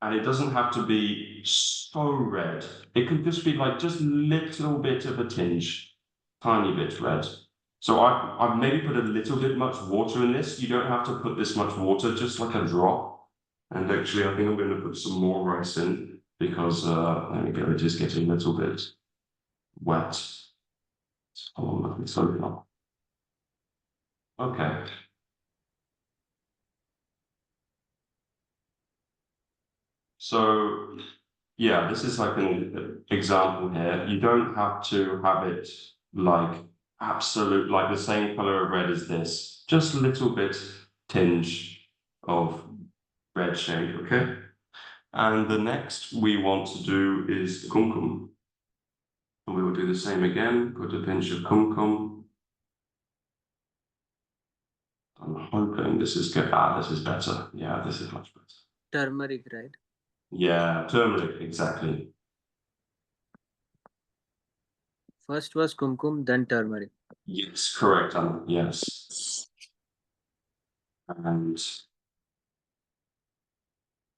And it doesn't have to be so red. It could just be like just a little bit of a tinge, tiny bit red. So I've maybe put a little bit much water in this. You don't have to put this much water, just like a drop. And actually, I think I'm going to put some more rice in because there we go, it is getting a little bit wet. Okay. So yeah, this is like an example here. You don't have to have it like absolute, like the same color of red as this. Just a little bit tinge of red shade, okay? And the next we want to do is kumkum. And we will do the same again, put a pinch of kumkum. I'm hoping this is good. This is better. Yeah, this is much better. Turmeric, right? Yeah, turmeric, exactly. First was kumkum, then turmeric. Yes, correct, yes. And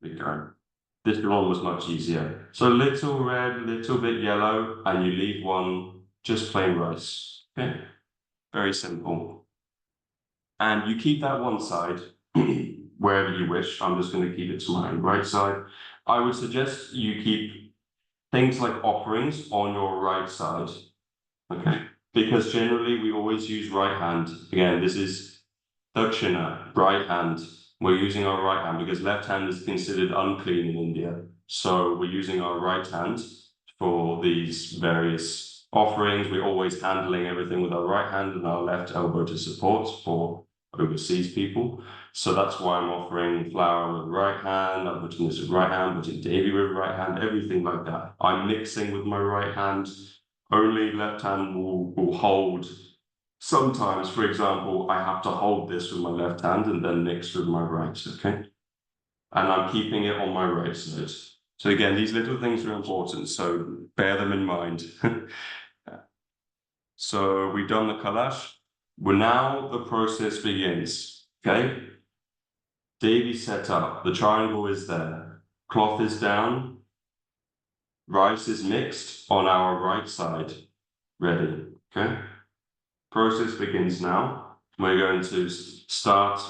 there we go. This one was much easier. So little red, little bit yellow, and you leave one just plain rice. Okay, very simple. And you keep that one side wherever you wish. I'm just going to keep it to my right side. I would suggest you keep things like offerings on your right side. Okay, because generally we always use right hand. Again, this is Dakshina, right hand. We're using our right hand because left hand is considered unclean in India. So we're using our right hand for these various offerings. We're always handling everything with our right hand and our left elbow to support for overseas people. So that's why I'm offering flower with right hand, I'm putting this with right hand, putting Devi with right hand, everything like that. I'm mixing with my right hand. Only left hand will hold. Sometimes, for example, I have to hold this with my left hand and then mix with my right, okay? And I'm keeping it on my right side. So again, these little things are important, so bear them in mind. So we've done the kalash. Well, now the process begins, okay? Devi set up, the triangle is there, cloth is down, rice is mixed on our right side, ready, okay? Process begins now. We're going to start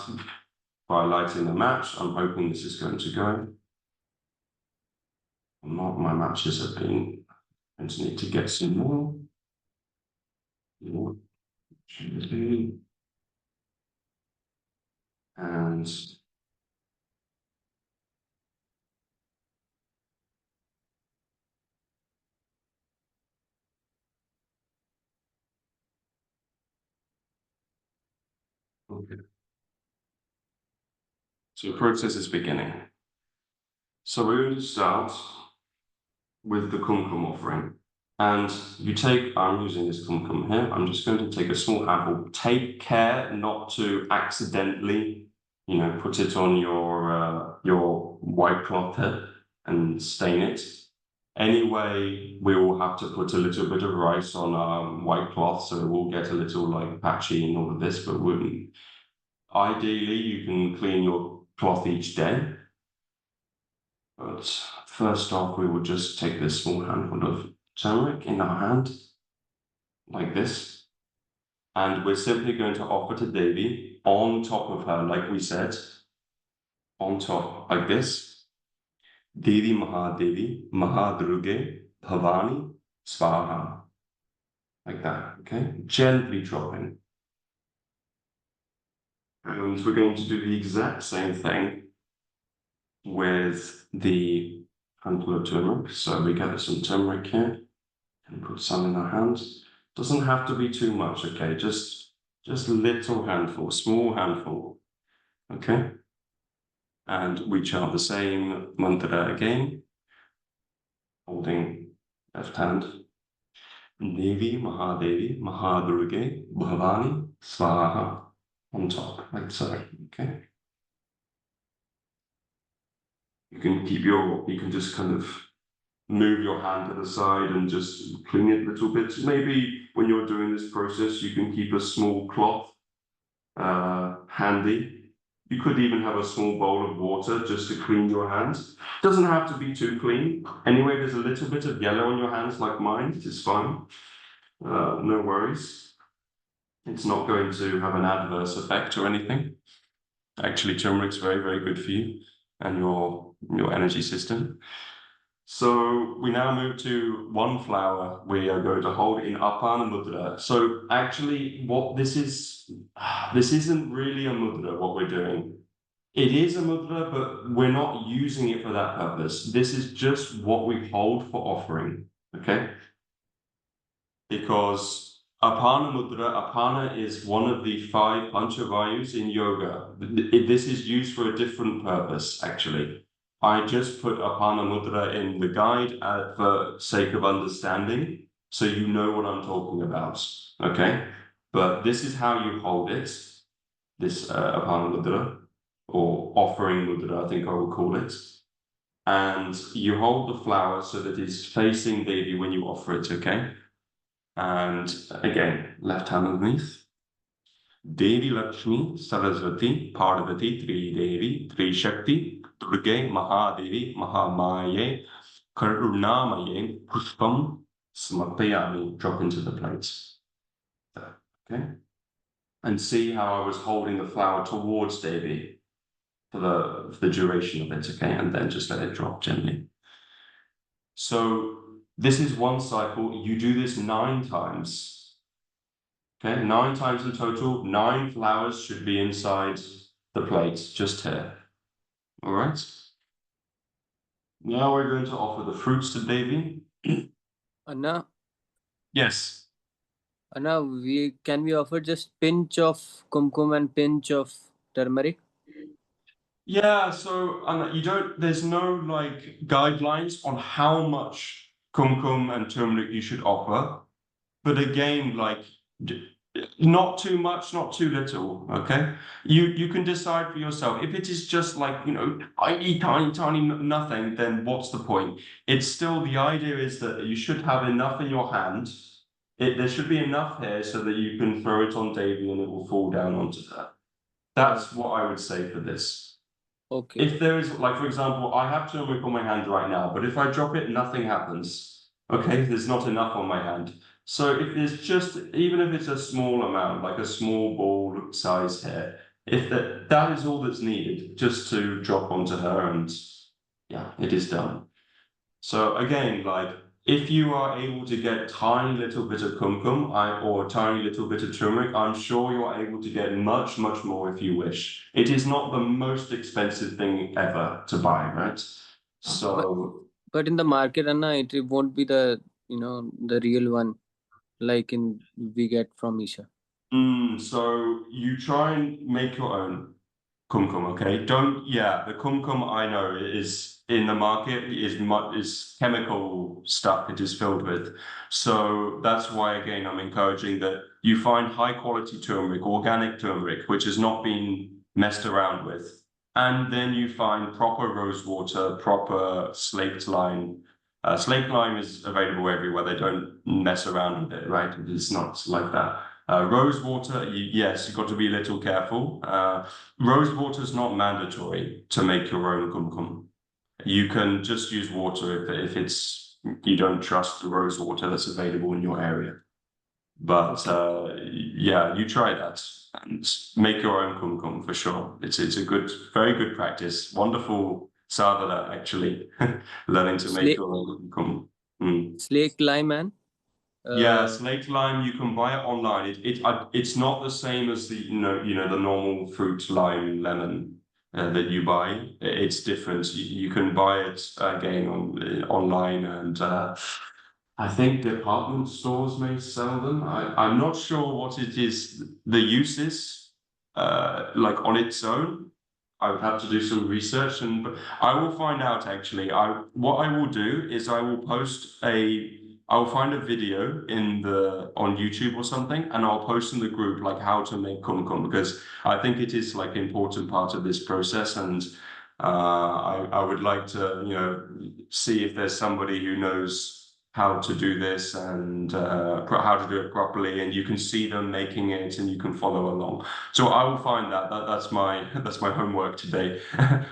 by lighting the match. I'm hoping this is going to go. Not my matches have been, I just need to get some more. And okay. So the process is beginning. So we're going to start with the kumkum offering. And you take, I'm using this kumkum here, I'm just going to take a small handful. Take care not to accidentally, put it on your white cloth here and stain it. Anyway, we will have to put a little bit of rice on our white cloth, so it will get a little like patchy and all of this, but wouldn't. Ideally, you can clean your cloth each day. But first off, we will just take this small handful of turmeric in our hand, like this. And we're simply going to offer to Devi on top of her, like we said, on top, like this. Devi Mahadevi, Mahadurge, Bhavani, Svaha. Like that, okay? Gently dropping. And we're going to do the exact same thing with the handful of turmeric. So we gather some turmeric here and put some in our hands. Doesn't have to be too much, okay? Just a little handful, small handful, okay? And we chant the same mantra again, holding left hand. Devi, Mahadevi, Mahadurge, Bhavani, Svaha, on top, like so, okay? You can just kind of move your hand to the side and just clean it a little bit. Maybe when you're doing this process, you can keep a small cloth handy. You could even have a small bowl of water just to clean your hands. Doesn't have to be too clean. Anyway, there's a little bit of yellow on your hands like mine, it's fine. No worries. It's not going to have an adverse effect or anything. Actually, turmeric's very, very good for you and your energy system. So we now move to one flower we are going to hold in Apana Mudra. So actually what this isn't really a mudra, what we're doing. It is a mudra, but we're not using it for that purpose. This is just what we hold for offering, okay? Because Apana Mudra, Apana is one of the 5 Panchavayus in yoga. This is used for a different purpose, actually. I just put Apana Mudra in the guide for sake of understanding, so you know what I'm talking about, okay? But this is how you hold it, this Apana Mudra, or offering mudra, I think I will call it. And you hold the flower so that it's facing Devi when you offer it, okay? And again, left hand underneath. Devi Lakshmi, Saraswati, Parvati, Tri Devi, Tri Shakti, Durge, Mahadevi, Mahamaye, Karunamaye, Pushpam, Smartayami, drop into the plates. Okay? And see how I was holding the flower towards Devi for the duration of it, okay? And then just let it drop gently. So this is one cycle. You do this 9 times. Okay, 9 times in total. 9 flowers should be inside the plate, just here. All right. Now we're going to offer the fruits to Devi. Anna, Yes. Anna, can we offer just pinch of kumkum and pinch of turmeric? Yeah, so you don't, there's no like guidelines on how much kumkum and turmeric you should offer. But again, like not too much, not too little. Okay, you can decide for yourself. If it is just like tiny nothing, then what's the point? It's still, the idea is that you should have enough in your hand. There should be enough here so that you can throw it on Davy and it will fall down onto her. That's what I would say for this. Okay. If there is, like, for example, I have turmeric on my hand right now, but if I drop it, nothing happens. Okay, there's not enough on my hand. So if there's just, even if it's a small amount, like a small ball size hair, if that is all that's needed, just to drop onto her, and yeah, it is done. So again, like, if you are able to get tiny little bit of kumkum or tiny little bit of turmeric, I'm sure you're able to get much, much more if you wish. It is not the most expensive thing ever to buy, right? So, But in the market, Anna, it won't be the the real one like we get from Isha. so you try and make your own kumkum, okay? The kumkum I know is in the market is chemical stuff it is filled with. So that's why, again, I'm encouraging that you find high quality turmeric, organic turmeric, which has not been messed around with. And then you find proper rose water, proper slaked lime. Slaked lime is available everywhere. They don't mess around with it, right? It's not like that. Rose water, yes, you've got to be a little careful. Rose water is not mandatory to make your own kumkum. You can just use water if it's you don't trust the rose water that's available in your area. But yeah, you try that and make your own kumkum for sure. It's a good, very good practice. Wonderful sadhana, actually, learning to make your own kumkum. Slaked lime and Yeah, slaked lime, you can buy it online. It's not the same as the the normal fruit lime lemon that you buy. It's different. You can buy it again online, and I think department stores may sell them. I'm not sure what it is, the uses like on its own. I would have to do some research, but I will find out actually. What I will do is I'll find a video on YouTube or something, and I'll post in the group like how to make kumkum, because I think it is like important part of this process, and I would like to see if there's somebody who knows how to do this and how to do it properly, and you can see them making it and you can follow along. So I will find that's my homework today.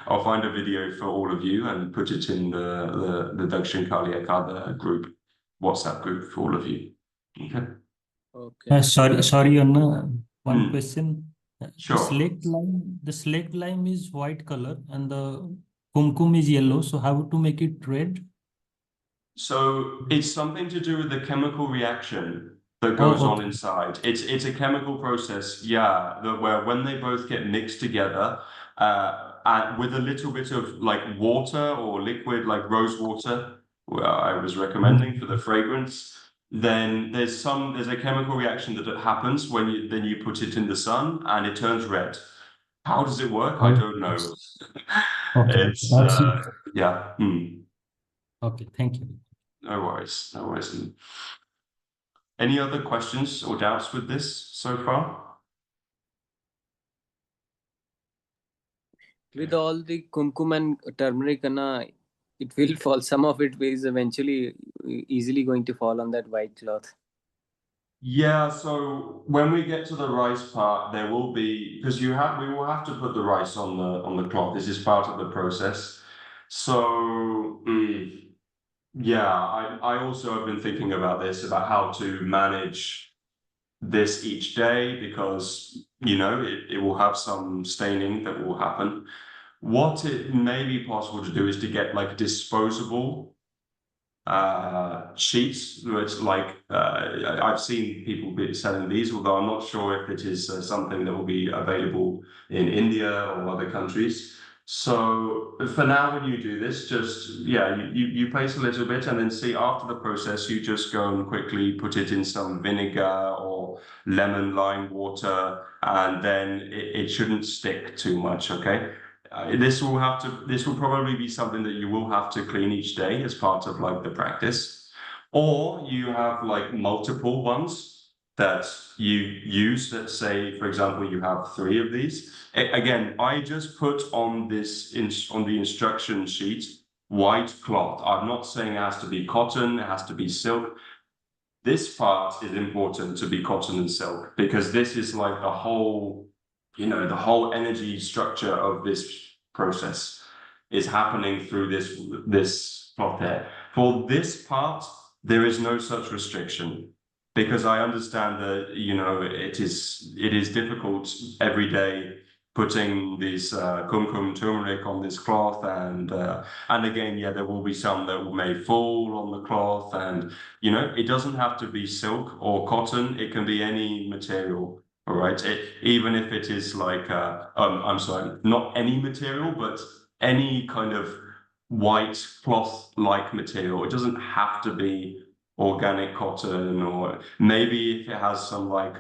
I'll find a video for all of you and put it in the DakshinKali Akhada group, WhatsApp group for all of you. Okay. okay. Sorry, Anna. One question. Sure. The slaked lime is white color and the kumkum is yellow. So how to make it red? So it's something to do with the chemical reaction that goes on inside. It's a chemical process, yeah, where when they both get mixed together, with a little bit of like water or liquid like rose water, I was recommending for the fragrance, then there's a chemical reaction that happens when you put it in the sun and it turns red. How does it work? I don't know. Okay. It's yeah. Okay, thank you. No worries, no worries. Any other questions or doubts with this so far? With all the kumkum and turmeric, Anna, it will fall. Some of it is eventually easily going to fall on that white cloth. Yeah, so when we get to the rice part, there will be, because we will have to put the rice on the cloth. This is part of the process. So yeah, I also have been thinking about this, about how to manage this each day, because it will have some staining that will happen. What it may be possible to do is to get like disposable sheets, which I've seen people be selling these, although I'm not sure if it is something that will be available in India or other countries. So for now, when you do this, just you place a little bit, and then see after the process, you just go and quickly put it in some vinegar or lemon lime water, and then it shouldn't stick too much. Okay. This will probably be something that you will have to clean each day as part of like the practice, or you have like multiple ones that you use. Let's say, for example, you have 3 of these. Again, I just put on on the instruction sheet white cloth. I'm not saying it has to be cotton, it has to be silk. This part is important to be cotton and silk, because this is like the whole energy structure of this process is happening through this cloth there. For this part, there is no such restriction, because I understand that it is difficult every day putting this kumkum turmeric on this cloth, and again, there will be some that may fall on the cloth, and it doesn't have to be silk or cotton, it can be any material. All right, even if it is like, I'm sorry, not any material, but any kind of white cloth-like material. It doesn't have to be organic cotton, or maybe if it has some like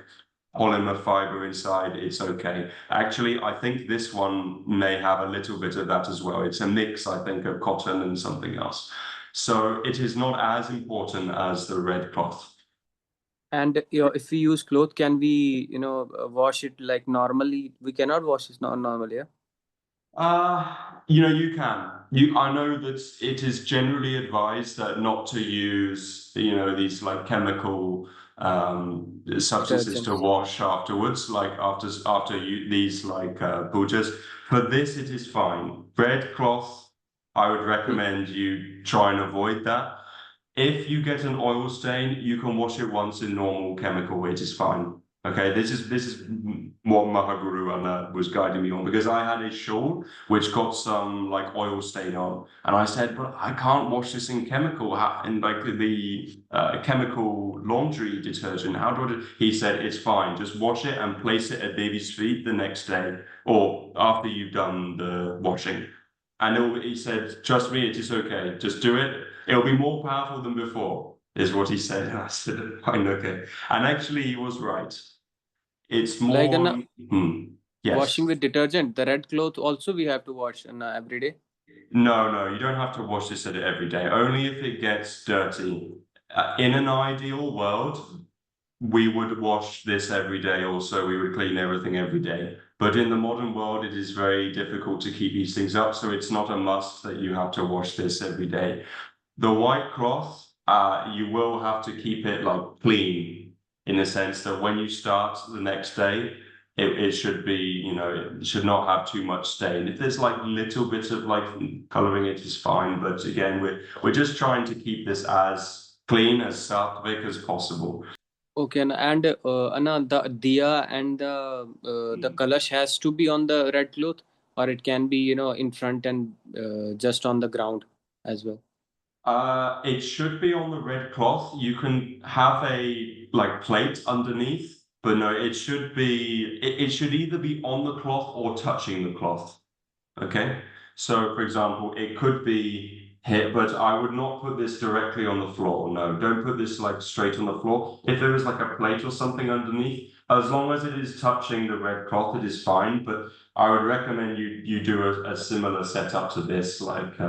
polymer fiber inside, it's okay. Actually, I think this one may have a little bit of that as well. It's a mix, I think, of cotton and something else. So it is not as important as the red cloth. And if we use cloth, can we wash it like normally? We cannot wash it normally, yeah? You can. I know that it is generally advised that not to use, these like chemical substances to Detergents. wash afterwards, like after these like pujas. For this, it is fine. Red cloth, I would recommend you try and avoid that. If you get an oil stain, you can wash it once in normal chemical. It is fine. Okay, this is what Mahaguru Anna was guiding me on, because I had a shawl which got some like oil stain on, and I said, but I can't wash this in chemical, in like the chemical laundry detergent. How do I do? He said, it's fine, just wash it and place it at Devi's feet the next day, or after you've done the washing. And he said, trust me, it is okay, just do it. It'll be more powerful than before, is what he said. And I said, fine, okay. And actually, he was right. It's more Like yes. washing with detergent, the red cloth also we have to wash every day. No, you don't have to wash this every day. Only if it gets dirty. In an ideal world, we would wash this every day. Also, we would clean everything every day. But in the modern world, it is very difficult to keep these things up. So it's not a must that you have to wash this every day. The white cloth, you will have to keep it like clean, in the sense that when you start the next day, it should be, it should not have too much stain. If there's like little bits of like coloring, it is fine. But again, we're just trying to keep this as clean, as sattvic as possible. Okay, and Anna, the diya and the kalash has to be on the red cloth, or it can be in front and just on the ground as well. It should be on the red cloth. You can have a like plate underneath, but no, it should be, it should either be on the cloth or touching the cloth. Okay. So for example, it could be here, but I would not put this directly on the floor. No, don't put this like straight on the floor. If there is like a plate or something underneath, as long as it is touching the red cloth, it is fine. But I would recommend you do a similar setup to this, like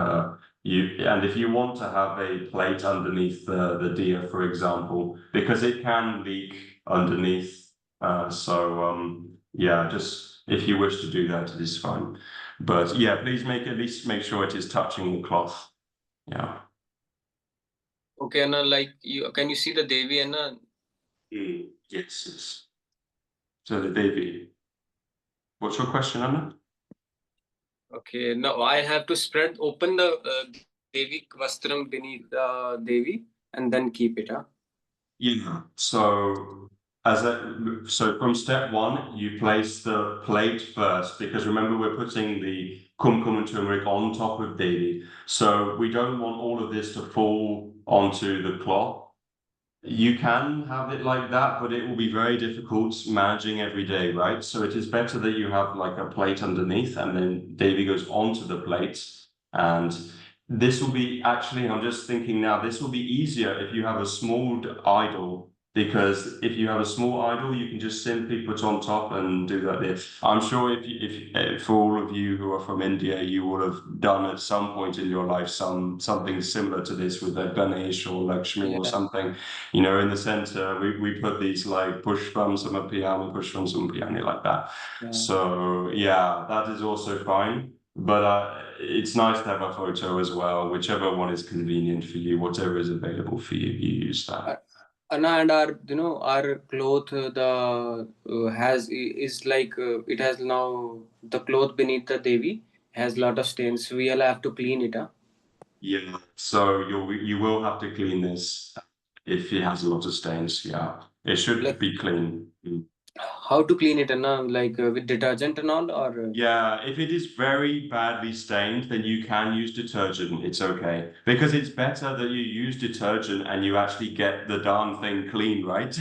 and if you want to have a plate underneath the diya, for example, because it can leak underneath. Just if you wish to do that, it is fine. But yeah, please at least make sure it is touching the cloth. Yeah. Okay, Anna, can you see the Devi, Anna? Yes. So the Devi. What's your question, Anna? Okay, now I have to open the Devi Vastram beneath the Devi and then keep it, huh? Yeah. So from step 1, you place the plate first, because remember we're putting the kumkum and turmeric on top of Devi. So we don't want all of this to fall onto the cloth. You can have it like that, but it will be very difficult managing every day, right? So it is better that you have like a plate underneath and then Devi goes onto the plate. And this will be actually, I'm just thinking now, this will be easier if you have a small idol, because if you have a small idol, you can just simply put on top and do that there. I'm sure if for all of you who are from India, you will have done at some point in your life something similar to this with a Ganesh or Lakshmi or Yeah. something. You know, in the center, we put these like pushpam samapiyami, pushpam samapiyami like that. Yeah. So yeah, that is also fine. But it's nice to have a photo as well, whichever one is convenient for you, whatever is available for you, you use that. Anna, and our cloth is like it has now the cloth beneath the Devi has lot of stains. We'll have to clean it. Yeah, so you will have to clean this if it has a lot of stains. Yeah, it should Like- be clean. How to clean it, Anna? Like with detergent and all, or Yeah, if it is very badly stained, then you can use detergent. It's okay. Because it's better that you use detergent and you actually get the darn thing clean, right?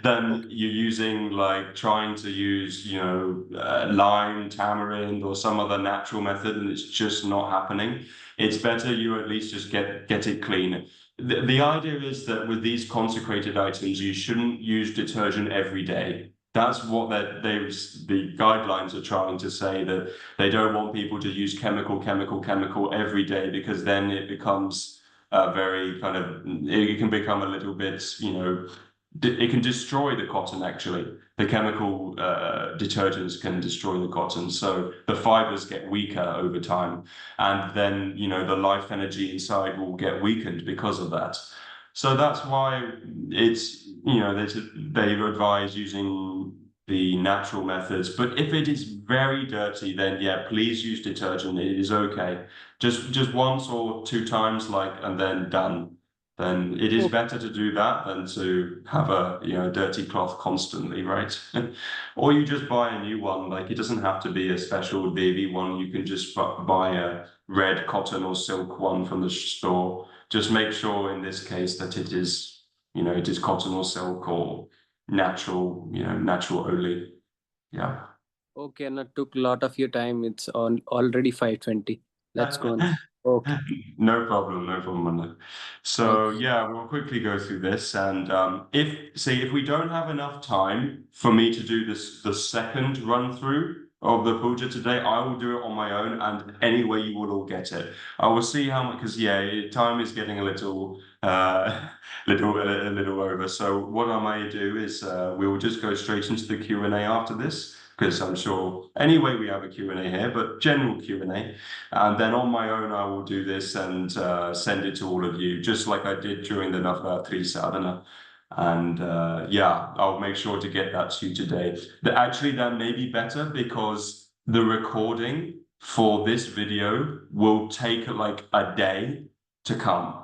Than you're using like trying to use, lime, tamarind, or some other natural method, and it's just not happening. It's better you at least just get it clean. The idea is that with these consecrated items, you shouldn't use detergent every day. That's what the guidelines are trying to say, that they don't want people to use chemical every day, because then it becomes very kind of, it can become a little bit, it can destroy the cotton actually. The chemical detergents can destroy the cotton. So the fibers get weaker over time. And then, the life energy inside will get weakened because of that. So that's why it's, they advise using the natural methods. But if it is very dirty, then yeah, please use detergent. It is okay. Just once or two times, and then done. Then it is better to do that than to have a dirty cloth constantly, right? Or you just buy a new one. Like, it doesn't have to be a special Devi one. You can just buy a red cotton or silk one from the store. Just make sure in this case that it is, it is cotton or silk or natural, natural only. Yeah. okay, Anna, took a lot of your time. It's on already 5:20. Let's go on. Okay. No problem, Manda. So yeah, we'll quickly go through this, and if we don't have enough time for me to do the second run through of the puja today, I will do it on my own, and anyway, you will all get it. I will see how much, because time is getting a little little over. So what I may do is we will just go straight into the Q&A after this, because I'm sure anyway we have a Q&A here, but general Q&A. And then on my own, I will do this and send it to all of you, just like I did during the Navratri Sadhana. And I'll make sure to get that to you today. Actually, that may be better, because the recording for this video will take like a day to come.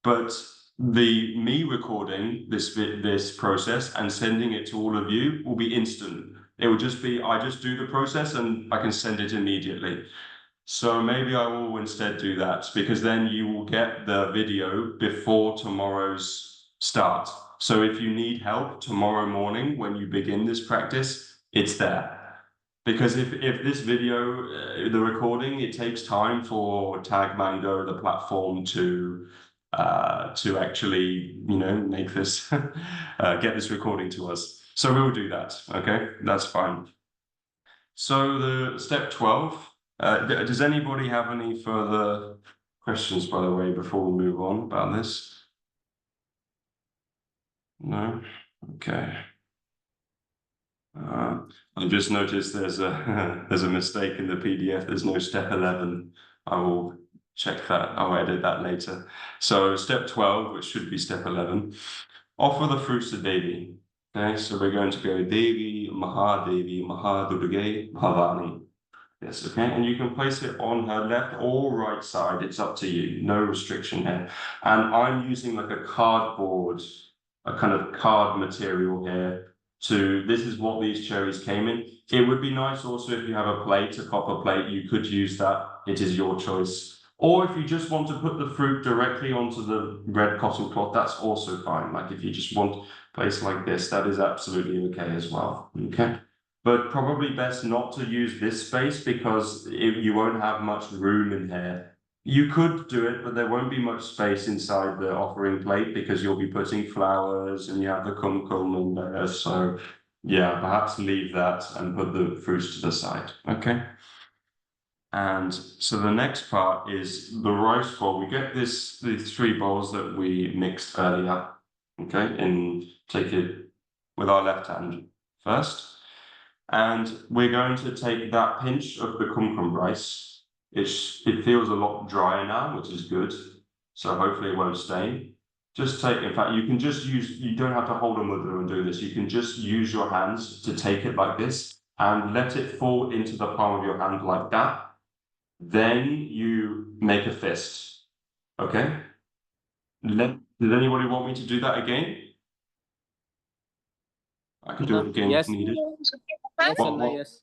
But me recording this process and sending it to all of you will be instant. It will just be, I just do the process and I can send it immediately. So maybe I will instead do that, because then you will get the video before tomorrow's start. So if you need help tomorrow morning when you begin this practice, it's there. Because if this video, the recording, it takes time for Tag Mango, the platform, to actually, make this, get this recording to us. So we'll do that, okay? That's fine. So the step 12, does anybody have any further questions, by the way, before we move on about this? No? Okay. I've just noticed there's a mistake in the PDF. There's no step 11. I will check that. I'll edit that later. So step 12, which should be step 11, offer the fruits to Devi. Okay, so we're going to go Devi, Mahadevi, Mahadurge, Bhavani. Yes, okay, and you can place it on her left or right side. It's up to you. No restriction here. And I'm using like a kind of card material here. this is what these cherries came in. It would be nice also if you have a plate, a copper plate, you could use that. It is your choice. Or if you just want to put the fruit directly onto the red cotton cloth, that's also fine. Like if you just want a place like this, that is absolutely okay as well. Okay. But probably best not to use this space because you won't have much room in here. You could do it, but there won't be much space inside the offering plate because you'll be putting flowers and you have the kumkum in there. So yeah, perhaps leave that and put the fruits to the side. Okay. And so the next part is the rice bowl. We get these 3 bowls that we mixed earlier. Okay, and take it with our left hand first. And we're going to take that pinch of the kumkum rice. It feels a lot drier now, which is good. So hopefully it won't stain. Just take, in fact, you can just use, you don't have to hold a mudra and do this. You can just use your hands to take it like this and let it fall into the palm of your hand like that. Then you make a fist. Okay? Did anybody want me to do that again? I can do it again Yes. if needed. Yes, What- Anna, what- yes.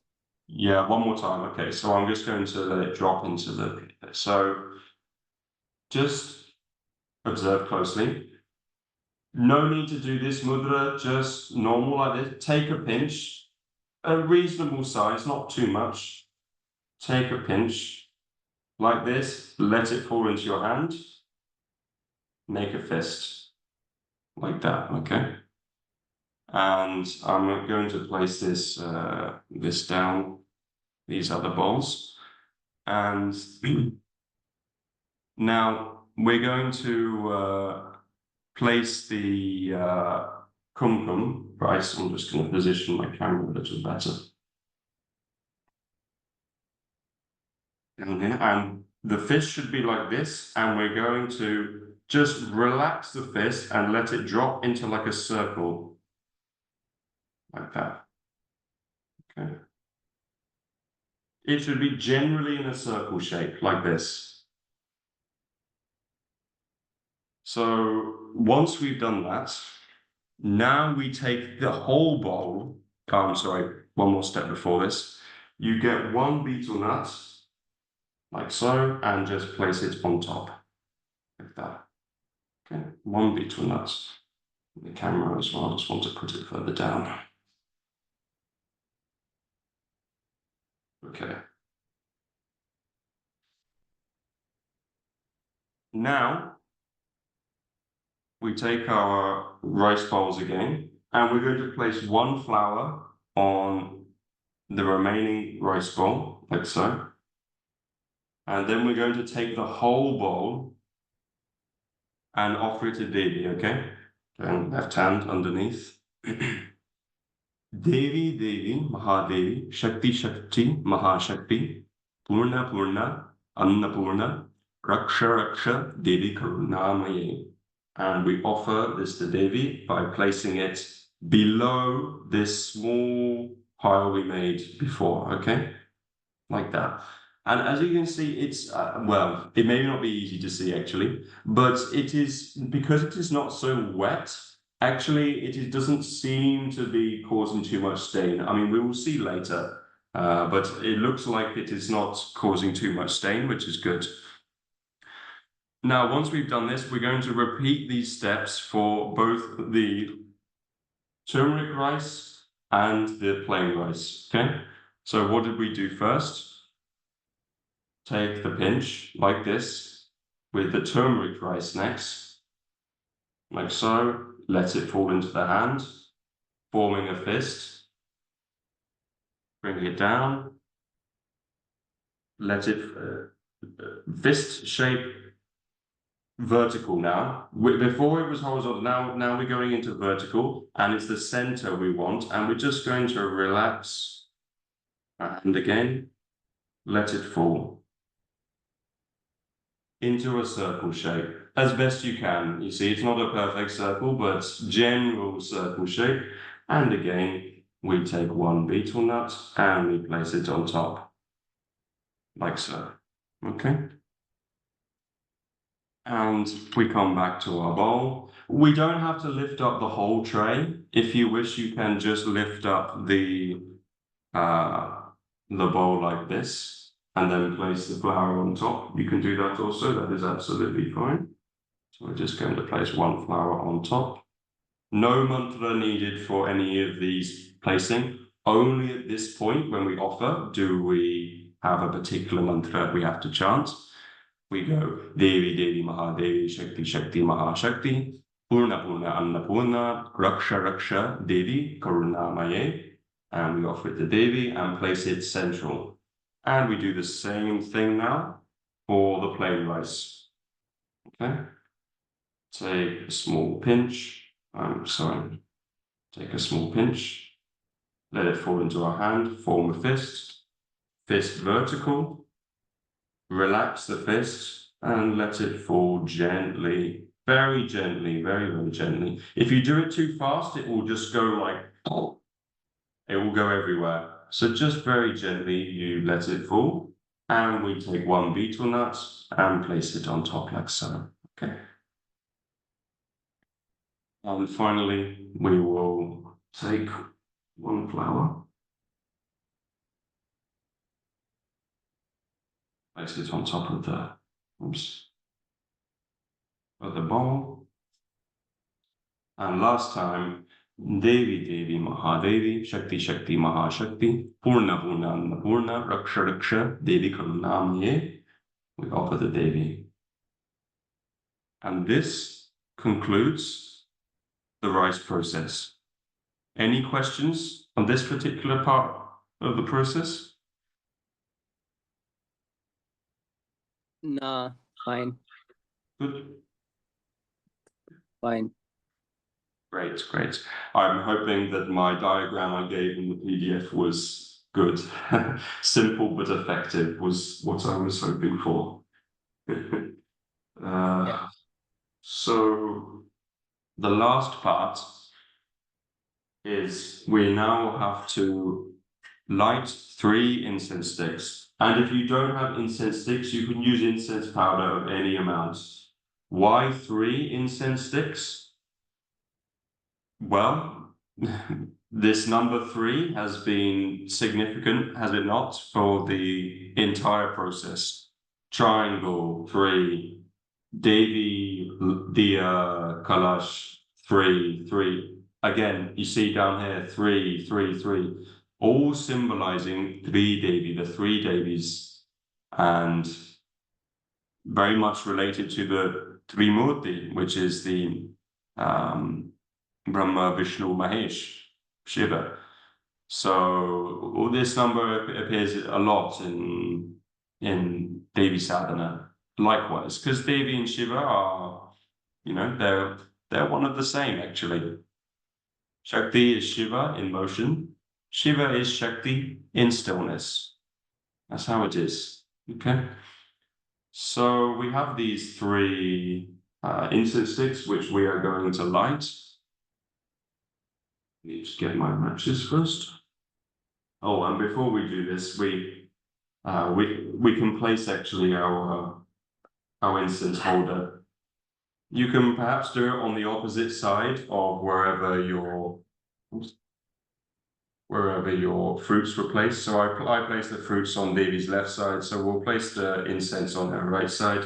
Yeah, one more time. Okay, so I'm just going to let it drop into the. So just observe closely. No need to do this mudra, just normal like this. Take a pinch, a reasonable size, not too much. Take a pinch like this, let it fall into your hand. Make a fist like that, okay? And I'm going to place this this down, these other bowls. And now we're going to place the kumkum rice. I'm just going to position my camera a little better. Down here, and the fist should be like this, and we're going to just relax the fist and let it drop into like a circle, like that. Okay. It should be generally in a circle shape, like this. So once we've done that, now we take the whole bowl. I'm sorry, one more step before this. You get 1 beetle nut, like so, and just place it on top, like that. Okay, 1 beetle nut. The camera as well, I just want to put it further down. Okay. Now, we take our rice bowls again, and we're going to place 1 flower on the remaining rice bowl, like so. And then we're going to take the whole bowl and offer it to Devi, okay? And left hand underneath. Devi, Devi, Mahadevi, Shakti, Shakti, Mahashakti, Purna, Purna, Annapurna, Raksha, Raksha, Devi Karunamaye. And we offer this to Devi by placing it below this small pile we made before, okay? Like that. And as you can see, it's, well, it may not be easy to see actually, but it is, because it is not so wet, actually, it doesn't seem to be causing too much stain. I mean, we will see later, but it looks like it is not causing too much stain, which is good. Now, once we've done this, we're going to repeat these steps for both the turmeric rice and the plain rice, okay? So what did we do first? Take the pinch like this with the turmeric rice next, like so. Let it fall into the hand, forming a fist. Bring it down. Let it fist shape vertical now. Before it was horizontal, now we're going into vertical, and it's the center we want, and we're just going to relax. And again, let it fall into a circle shape as best you can. You see, it's not a perfect circle, but general circle shape. And again, we take 1 beetle nut and we place it on top, like so. Okay. And we come back to our bowl. We don't have to lift up the whole tray. If you wish, you can just lift up the bowl like this and then place the flower on top. You can do that also. That is absolutely fine. So we're just going to place one flower on top. No mantra needed for any of these placing. Only at this point when we offer do we have a particular mantra we have to chant. We go Devi Devi Mahadevi Shakti Shakti Mahashakti Purna Purna Annapurna Raksha Raksha Devi Karunamaye, and we offer it to Devi and place it central. And we do the same thing now for the plain rice. Okay. Take a small pinch. Take a small pinch. Let it fall into our hand. Form a fist. Fist vertical. Relax the fist and let it fall gently, very gently, very, very gently. If you do it too fast, it will just go like, oh, it will go everywhere. So just very gently, you let it fall, and we take one betel nut and place it on top like so, okay? And finally, we will take one flower. Place it on top of the, of the bowl. And last time, Devi Devi Mahadevi Shakti Shakti Mahashakti Purna Purna Annapurna Raksha Raksha Devi Karunamaye. We offer the Devi. And this concludes the rice process. Any questions on this particular part of the process? Nah, fine, Good. fine. Great, great. I'm hoping that my diagram I gave in the PDF was good. Simple but effective was what I was hoping for. Yeah. So the last part is we now have to light 3 incense sticks. And if you don't have incense sticks, you can use incense powder of any amount. Why 3 incense sticks? Well, this number 3 has been significant, has it not, for the entire process. Triangle 3, Devi, Diya, Kalash 3, 3. Again, you see down here 3, 3, 3, all symbolizing 3 Devi, the 3 Devis, and very much related to the Trimurti, which is the Brahma, Vishnu, Mahesh, Shiva. So this number appears a lot in Devi Sadhana. Likewise, because Devi and Shiva are, you know, they're one of the same actually. Shakti is Shiva in motion. Shiva is Shakti in stillness. That's how it is. Okay. So we have these 3 incense sticks which we are going to light. Let me just get my matches first. Oh, and before we do this, we can place actually our incense holder. You can perhaps do it on the opposite side of wherever your fruits were placed. So I place the fruits on Devi's left side. So we'll place the incense on her right side.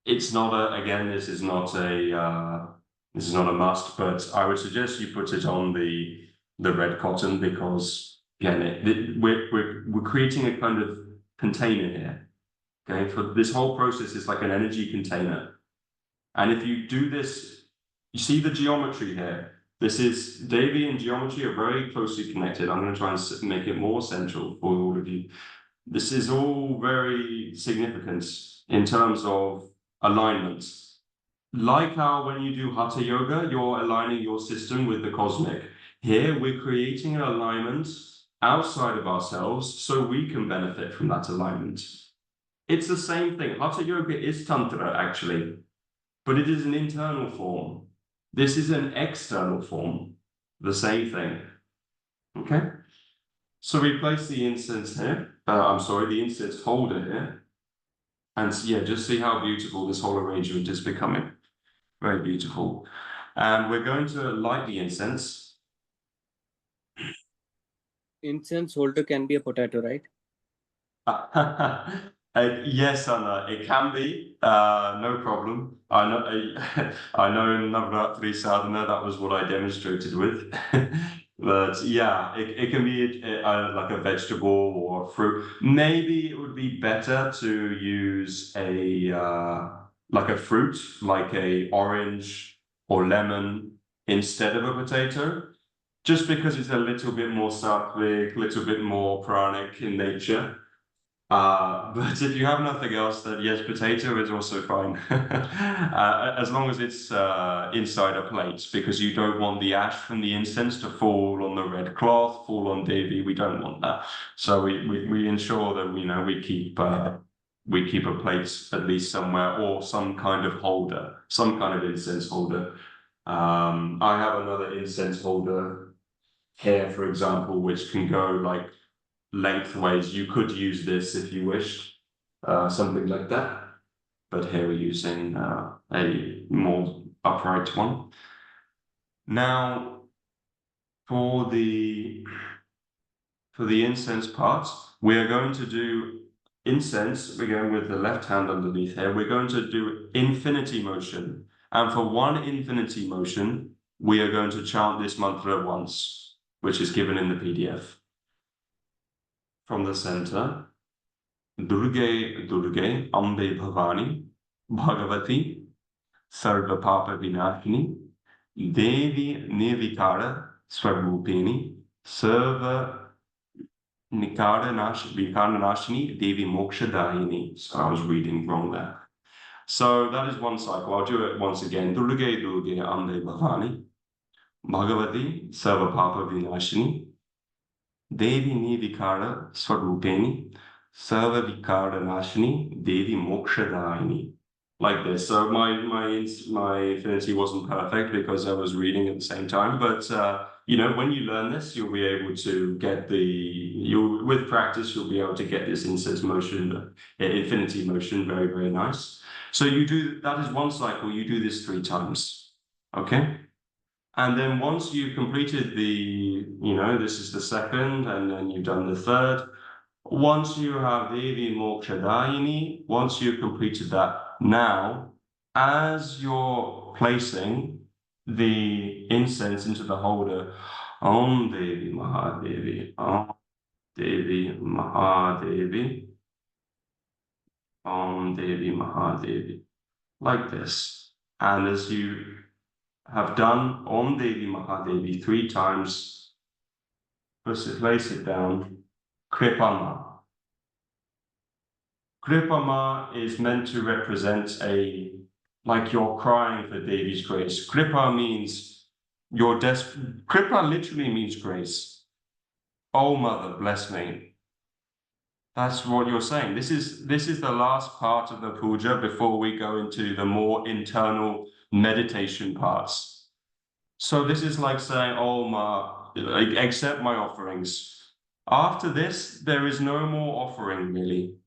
It's not again, this is not a must, but I would suggest you put it on the red cotton because again, we're creating a kind of container here. Okay, for this whole process is like an energy container. And if you do this, you see the geometry here. This is Devi and geometry are very closely connected. I'm going to try and make it more central for all of you. This is all very significant in terms of alignment. Like how when you do Hatha Yoga, you're aligning your system with the cosmic. Here, we're creating an alignment outside of ourselves so we can benefit from that alignment. It's the same thing. Hatha Yoga is Tantra, actually, but it is an internal form. This is an external form, the same thing. Okay? So we place the incense here. The incense holder here. And yeah, just see how beautiful this whole arrangement is becoming. Very beautiful. And we're going to light the incense. Incense holder can be a potato, right? Yes, Anna, it can be. No problem. I know. I know in Navratri Sadhana that was what I demonstrated with. But yeah, it can be like a vegetable or fruit. Maybe it would be better to use a like a fruit, like a orange or lemon instead of a potato, just because it's a little bit more sattvic, a little bit more pranic in nature. But if you have nothing else, then yes, potato is also fine. As long as it's inside a plate, because you don't want the ash from the incense to fall on the red cloth, fall on Devi. We don't want that. So we ensure that we keep a plate at least somewhere, or some kind of holder, some kind of incense holder. I have another incense holder here, for example, which can go like lengthways. You could use this if you wished, something like that. But here we're using a more upright one. Now, for the incense part, we are going to do incense. We're going with the left hand underneath here. We're going to do infinity motion. And for one infinity motion, we are going to chant this mantra once, which is given in the PDF. From the center, Durge Durge Ambe Bhavani Bhagavati Sarva Papa Vinashini Devi Nirvikara Swarupini Sarva Vikarnashini Devi Mokshadayini. So I was reading wrong there. So that is one cycle. I'll do it once again. Durge Durge Ambe Bhavani Bhagavati Sarva Papa Vinashini Devi Nirvikara Swarupini Sarva Vikara Nashini Devi Mokshadayini. Like this. So my infinity wasn't perfect because I was reading at the same time. But when you learn this, you'll be able to get with practice, you'll be able to get this incense motion, infinity motion, very, very nice. So that is one cycle. You do this 3 times. Okay. And then once you've completed this is the second, and then you've done the third. Once you have Devi Mokshadayini, once you've completed that, now, as you're placing the incense into the holder, Om Devi Mahadevi, Om Devi Mahadevi, Om Devi Mahadevi, like this. And as you have done Om Devi Mahadevi 3 times, place it down, Kripama. Kripama is meant to represent like you're crying for Devi's grace. Kripa means Kripa literally means grace. Oh, Mother, bless me. That's what you're saying. This is the last part of the puja before we go into the more internal meditation parts. So this is like saying, oh, Ma, accept my offerings. After this, there is no more offering, really.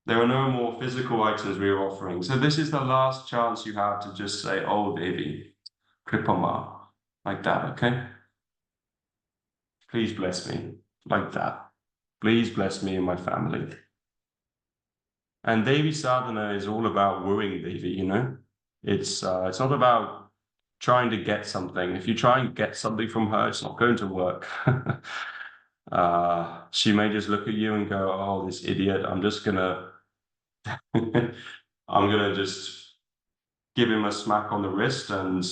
There are no more physical items we are offering. So this is the last chance you have to just say, oh, Devi, Kripama, like that, okay? Please bless me, like that. Please bless me and my family. And Devi Sadhana is all about wooing Devi, It's not about trying to get something. If you try and get something from her, it's not going to work. She may just look at you and go, oh, this idiot, I'm gonna just give him a smack on the wrist and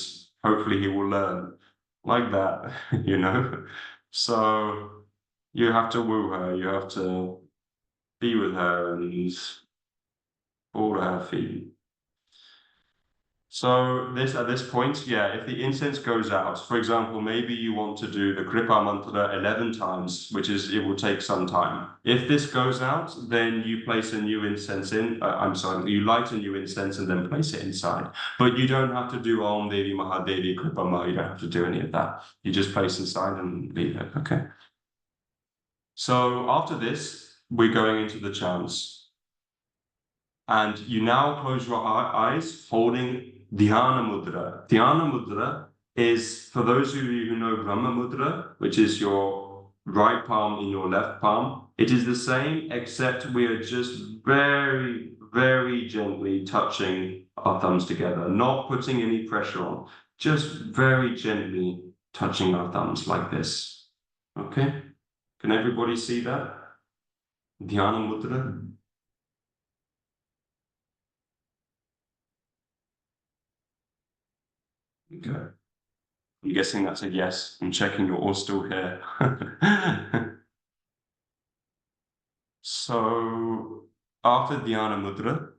hopefully he will learn, like that, So you have to woo her, you have to be with her and fall at her feet. So at this point, if the incense goes out, for example, maybe you want to do the Kripa mantra 11 times, it will take some time. If this goes out, then you place a new incense you light a new incense and then place it inside. But you don't have to do Om Devi Mahadevi Kripa Ma, you don't have to do any of that. You just place inside and leave it, okay? So after this, we're going into the chants. And you now close your eyes, holding Dhyana Mudra. Dhyana Mudra is, for those of you who know Brahma Mudra, which is your right palm in your left palm, it is the same, except we are just very, very gently touching our thumbs together, not putting any pressure on, just very gently touching our thumbs like this. Okay? Can everybody see that? Dhyana Mudra. Okay. I'm guessing that's a yes. I'm checking you're all still here. So after Dhyana Mudra,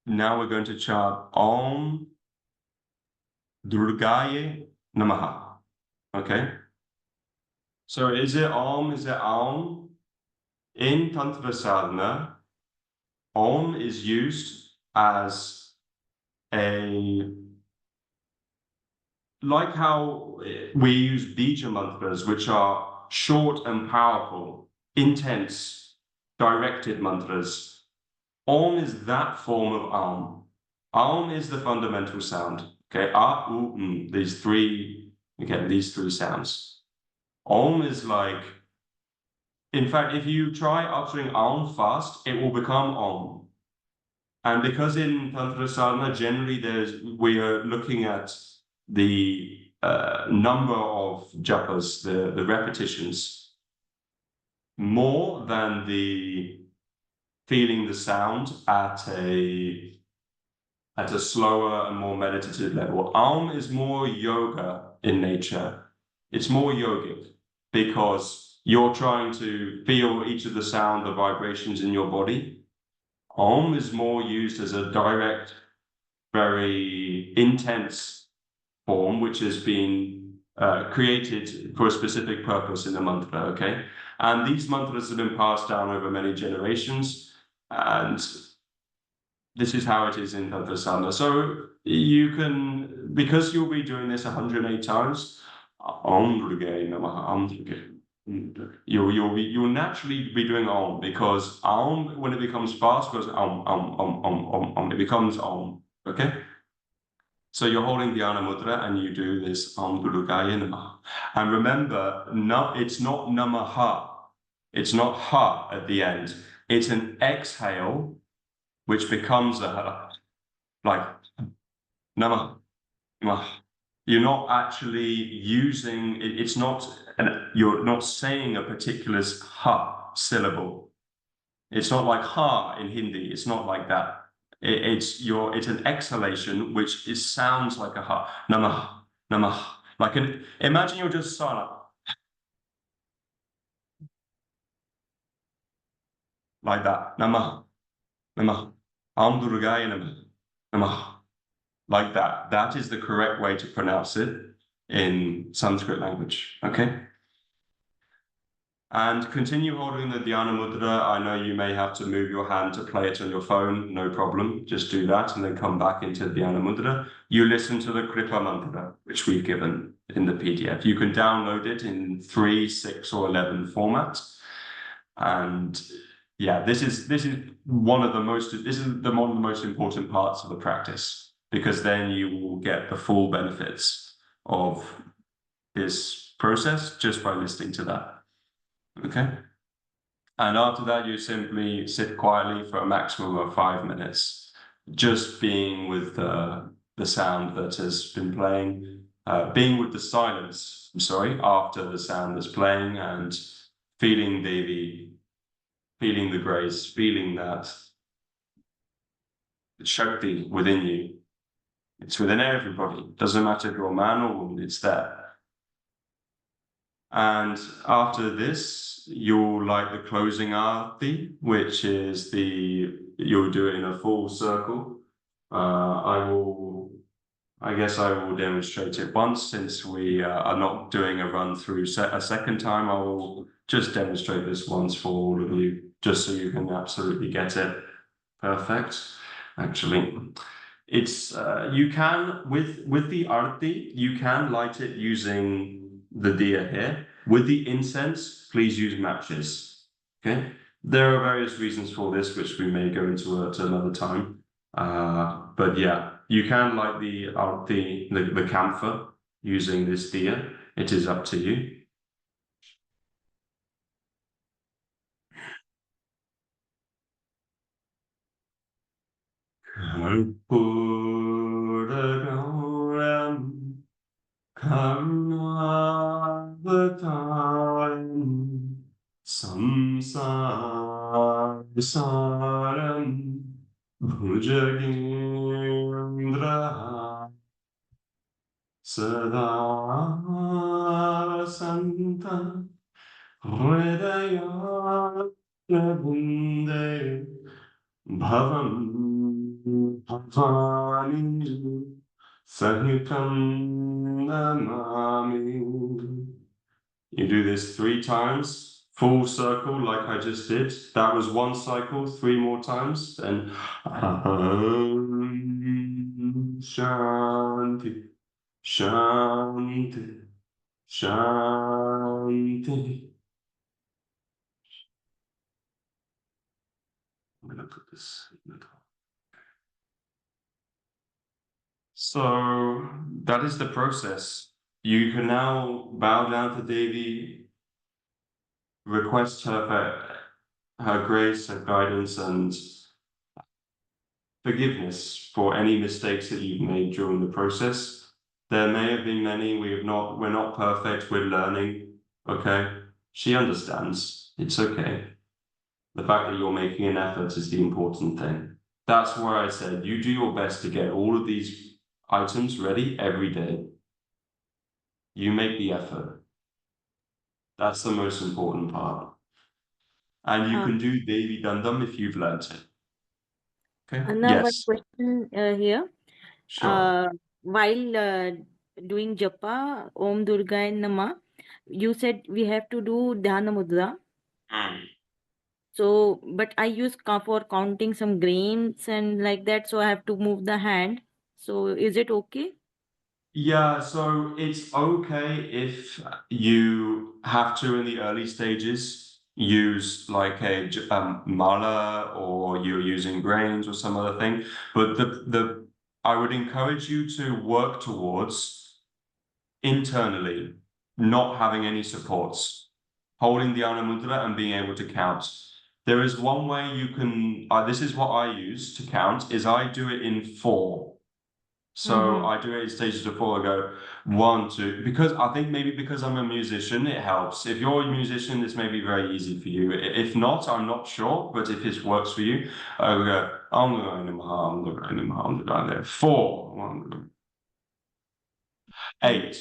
now we're going to chant Om Durgaye Namaha. Okay? So is it Om? Is it Om? In Tantra Sadhana, Om is used as like how we use bija mantras, which are short and powerful, intense, directed mantras. Om is that form of Om. Om is the fundamental sound. Okay, A, U, these three sounds. Om is like, in fact, if you try uttering Om fast, it will become Om. And because in Tantra Sadhana, generally we are looking at the number of japas, the repetitions, more than the feeling the sound at a slower and more meditative level. Aum is more yoga in nature. It's more yogic because you're trying to feel each of the sound, the vibrations in your body. Aum is more used as a direct, very intense form, which has been created for a specific purpose in the mantra, okay? And these mantras have been passed down over many generations, and this is how it is in Tantra Sadhana. So you can, because you'll be doing this 108 times, you'll naturally be doing Om, because Om, when it becomes fast, goes Om. It becomes Om, okay? So you're holding Dhyana Mudra and you do this Om Durgaya Namaha. And remember, no, it's not Namaha. It's not Ha at the end. It's an exhale, which becomes a Ha. Like Namaha. You're not actually using, it's not, you're not saying a particular Ha syllable. It's not like Ha in Hindi. It's not like that. It's an exhalation which sounds like a Ha. Namah, namah. Imagine you're just silent. Like that. Namah, namah. Om Durgaya namah, namah. Like that. That is the correct way to pronounce it in Sanskrit language. Okay? And continue holding the Dhyana Mudra. I know you may have to move your hand to play it on your phone, no problem. Just do that and then come back into Dhyana Mudra. You listen to the Kripa mantra, which we've given in the PDF. You can download it in 3, 6, or 11 formats. And yeah, this is one of the most important parts of the practice, because then you will get the full benefits of this process just by listening to that. Okay. And after that, you simply sit quietly for a maximum of 5 minutes, just being with the sound that has been playing, being with the silence, after the sound is playing, and feeling the grace, feeling that Shakti within you. It's within everybody. Doesn't matter if you're a man or woman, it's there. And after this, you'll light the closing arati, which is you'll do it in a full circle. I guess I will demonstrate it once, since we are not doing a run through a second time. I will just demonstrate this once for all of you, just so you can absolutely get it perfect. Actually, it's you can with the arati, you can light it using the diya here. With the incense, please use matches. Okay, there are various reasons for this, which we may go into at another time. But yeah, you can light the camphor using this diya. It is up to you. Karpuragaram Karunavataram Samsasaram Bhujagendra Sada Santa Hridaya Prabhunde Bhavam Bhavani Sahitam Namami. You do this 3 times, full circle like I just did. That was 1 cycle, 3 more times, and Shanti, Shanti, Shanti. I'm gonna put this in the top. So that is the process. You can now bow down to Devi, request her for her grace, her guidance, and forgiveness for any mistakes that you've made during the process. There may have been many. We're not perfect. We're learning. Okay. She understands. It's okay. The fact that you're making an effort is the important thing. That's why I said you do your best to get all of these items ready every day. You make the effort. That's the most important part. And you can do Devi Dandam if you've learnt it. Okay. Anna, one Yes. question here. Sure. While doing japa, Om Durgaya Namah, you said we have to do Dhyana Mudra. So, but I use for counting some grains and like that, so I have to move the hand. So, is it okay? Yeah, so it's okay if you have to in the early stages use like a mala, or you're using grains or some other thing. But I would encourage you to work towards internally not having any supports, holding the Mudra and being able to count. There is one way you can, this is what I use to count, is I do it in 4. So I do it in stages of 4. I go 1, 2, because I think maybe because I'm a musician, it helps. If you're a musician, this may be very easy for you. If not, I'm not sure, but if this works for you, I will go, I'm going to 4, 8,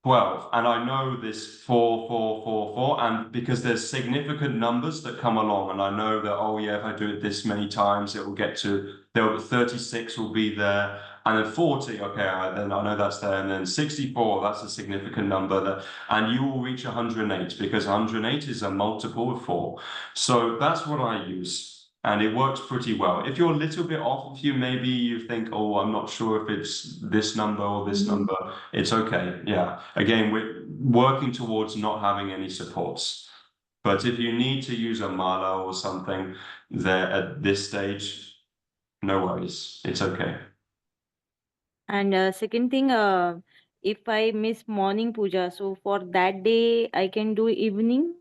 12, and I know this 4, 4, 4, 4, and because there's significant numbers that come along, and I know that, oh yeah, if I do it this many times, it will get to, 36 will be there, and then 40, okay, then I know that's there, and then 64, that's a significant number, and you will reach 108, because 108 is a multiple of 4. So that's what I use. And it works pretty well. If you're a little bit off, if maybe you think, oh, I'm not sure if it's this number or this number, it's okay. Yeah. Again, we're working towards not having any supports. But if you need to use a mala or something there at this stage, no worries. It's okay. And second thing, if I miss morning puja, so for that day, I can do evening.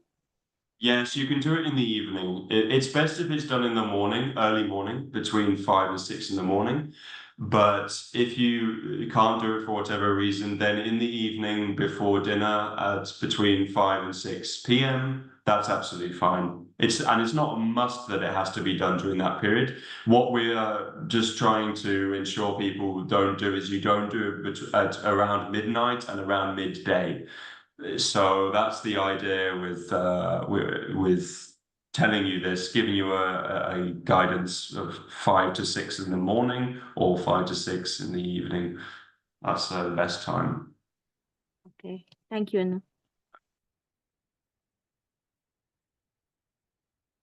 Yes, you can do it in the evening. It's best if it's done in the morning, early morning, between 5 and 6 in the morning. But if you can't do it for whatever reason, then in the evening before dinner at between 5 and 6 p.m., that's absolutely fine. It's not a must that it has to be done during that period. What we're just trying to ensure people don't do is you don't do it at around midnight and around midday. So that's the idea with telling you this, giving you a guidance of 5 to 6 in the morning or 5 to 6 in the evening. That's the best time. Okay, thank you, Anna.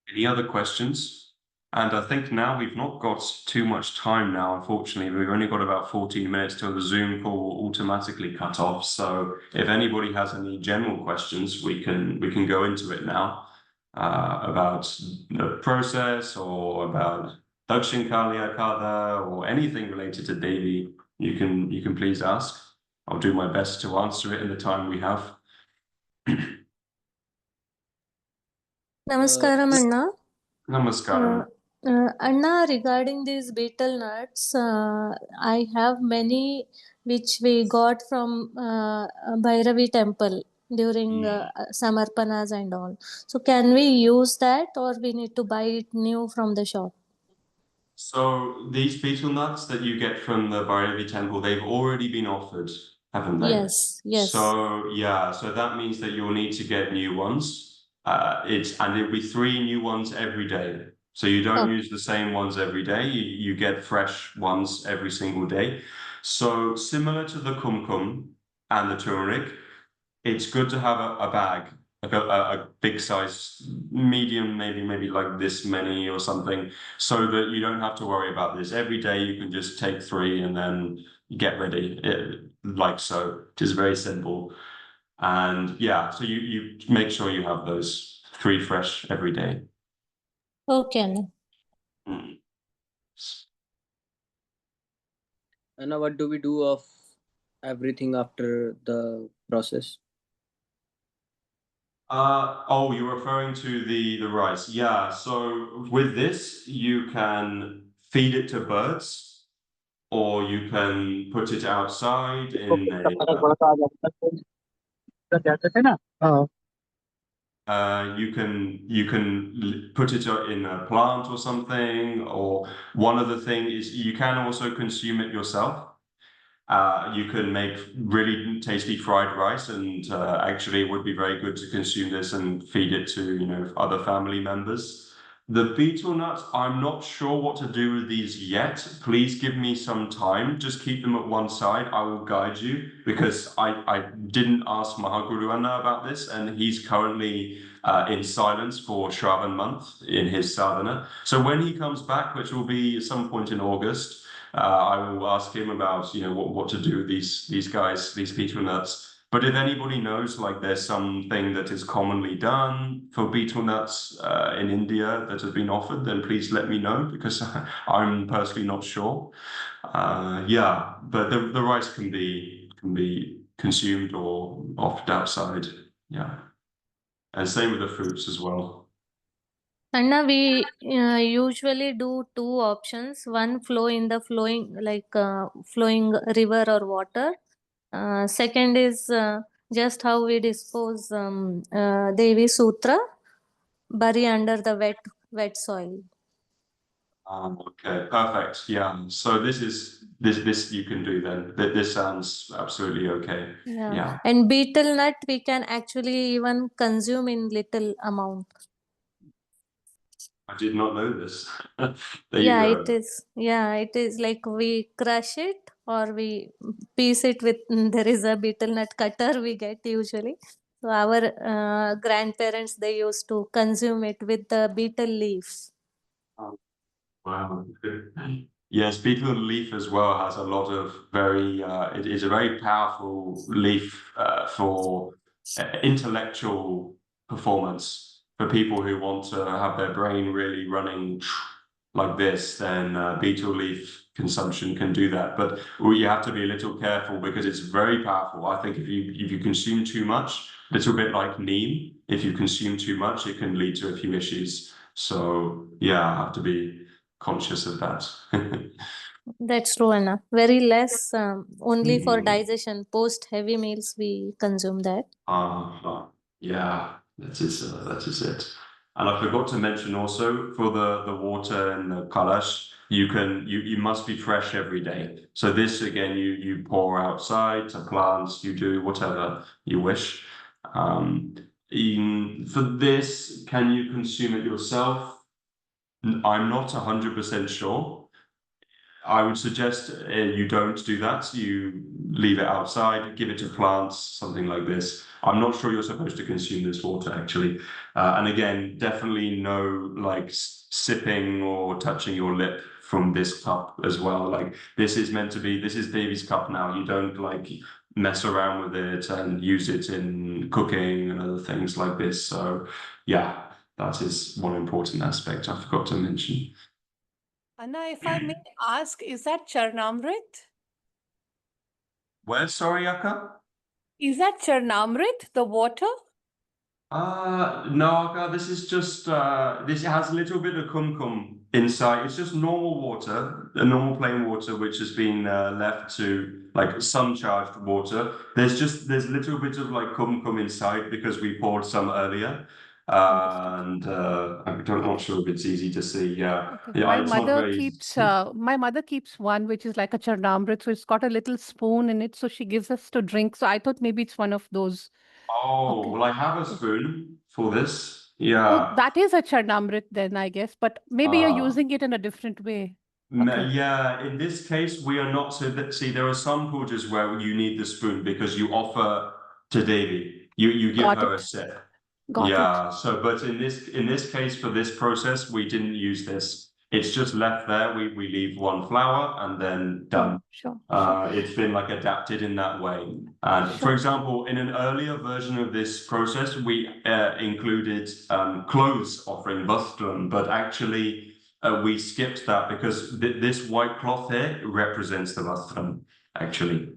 Any other questions? And I think now we've not got too much time now, unfortunately. We've only got about 14 minutes till the Zoom call will automatically cut off. So if anybody has any general questions, we can go into it now about the process or about DakshinKali Akhada or anything related to Devi, you can please ask. I'll do my best to answer it in the time we have. Namaskaram, Anna. Namaskaram. Anna, regarding these betel nuts, I have many which we got from Bhairavi temple during Samarpanas and all. So can we use that, or we need to buy it new from the shop? So these betel nuts that you get from the Bhairavi temple, they've already been offered, haven't they? Yes, yes. So yeah, so that means that you'll need to get new ones. It'll be 3 new ones every day. So you don't use the same ones every day. You get fresh ones every single day. So similar to the kumkum and the turmeric, it's good to have a bag, like a big size, medium, maybe like this many or something, so that you don't have to worry about this. Every day you can just take 3 and then get ready, like so. It is very simple. And yeah, so you make sure you have those 3 fresh every day. Okay, Anna. Mm. Anna, what do we do of everything after the process? Oh, you're referring to the rice. Yeah, so with this, you can feed it to birds, or you can put it outside in a you can put it in a plant or something, or one other thing is you can also consume it yourself. You can make really tasty fried rice, and actually it would be very good to consume this and feed it to other family members. The betel nuts, I'm not sure what to do with these yet. Please give me some time. Just keep them at one side. I will guide you, because I didn't ask Mahaguru Anna about this, and he's currently in silence for Shravan month in his sadhana. So when he comes back, which will be at some point in August, I will ask him about what to do with these guys, these betel nuts. But if anybody knows, like there's something that is commonly done for betel nuts in India that has been offered, then please let me know, because I'm personally not sure. Yeah, but the rice can be consumed or offered outside. Yeah, and same with the fruits as well. Anna, we usually do 2 options. One flow in the flowing river or water. Second is just how we dispose Devi Sutra, bury under the wet soil. Okay, perfect. Yeah. So this you can do then. This sounds absolutely okay. Yeah. And betel nut we can actually even consume in little amount. I did not know this. There you go. It is like we crush it or we piece it with there is a betel nut cutter we get usually. So our grandparents, they used to consume it with the betel leaves. Wow. Yes, betel leaf as well has a lot of it is a very powerful leaf for intellectual performance. For people who want to have their brain really running like this, then betel leaf consumption can do that. But you have to be a little careful, because it's very powerful. I think if you consume too much, a little bit like neem, if you consume too much, it can lead to a few issues. So yeah, I have to be conscious of that. That's true, Anna. Very less, only for digestion. Post heavy meals, we consume that. Yeah, that is it. And I forgot to mention also, for the water and the kalash, you must be fresh every day. So this again, you pour outside to plants, you do whatever you wish. For this, can you consume it yourself? I'm not 100% sure. I would suggest you don't do that. You leave it outside, give it to plants, something like this. I'm not sure you're supposed to consume this water, actually. And again, definitely no like sipping or touching your lip from this cup as well. Like this is Devi's cup now. You don't like mess around with it and use it in cooking and other things like this. So yeah, that is one important aspect I forgot to mention. Anna, if I may ask, is that Charnamrit? Where, sorry, Akka? Is that Charnamrit, the water? No, Akka, this is just this has a little bit of kumkum inside. It's just normal water, a normal plain water, which has been left to like sun-charged water. There's a little bit of like kumkum inside because we poured some earlier. And I'm not sure if it's easy to see. Yeah, Okay. yeah, My it's not mother very. keeps one which is like a Charnamrit, so it's got a little spoon in it, so she gives us to drink. So I thought maybe it's one of those. Oh, Okay. well, I have a spoon for this. Oh, Yeah. that is a Charnamrit then, I guess, but maybe you're Ah. using it in a different way. Okay. Yeah, in this case, we are not. So that, see, there are some pujas where you need the spoon because you offer to Devi. You give Got her a it. sip. Got it. Yeah. So, but in this case, for this process, we didn't use this. It's just left there. We leave one flower and then done. Sure. It's been like adapted in that way. And for Sure. example, in an earlier version of this process, we included clothes offering vastram, but actually we skipped that because this white cloth here represents the vastram, actually.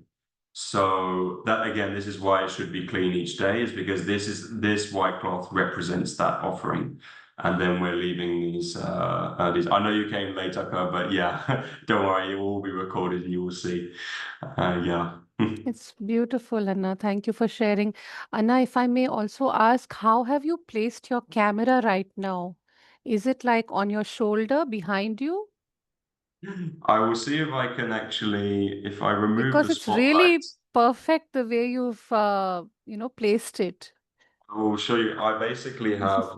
So that again, this is why it should be clean each day, is because this white cloth represents that offering. And then we're leaving these. I know you came late, Akka, but yeah, don't worry, it will all be recorded and you will see. Yeah. It's beautiful, Anna. Thank you for sharing. Anna, if I may also ask, how have you placed your camera right now? Is it like on your shoulder behind you? I will see if I can actually, if I remove Because the it's really spotlight, perfect the way you've placed it. I will show you. I basically have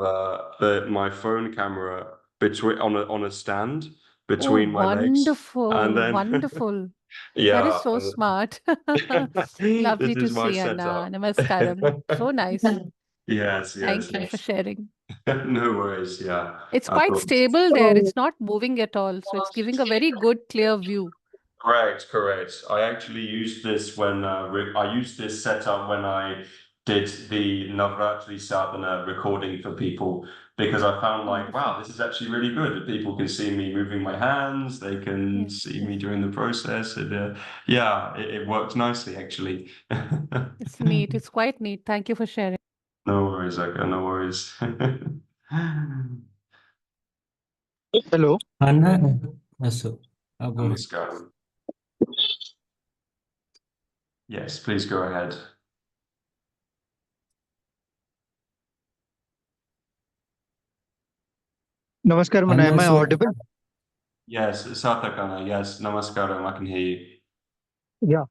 my phone camera between on a stand Oh, between my legs, and wonderful, then wonderful. That yeah, is so smart. Lovely this to is my see, Anna. setup. Namaskaram. So nice. Yes, Thank you for yes. sharing. No worries. Yeah, It's I quite thought. stable there. It's not moving at all. So it's giving a very good, clear view. Correct. I actually used this when I used this setup when I did the Navratri Sadhana recording for people because I found like, wow, this is actually really good. People can see me moving my hands, they can Yes, see yes. me during the process. And yeah, it worked nicely actually. It's neat. It's quite neat. Thank you for sharing. No worries, Akka, no worries. Hello. Anna, so go ahead. Namaskaram. Yes, please go ahead. Namaskar, Anna. Am I so- audible? Yes, Satakana. Yes, namaskaram. I can hear you. Yeah.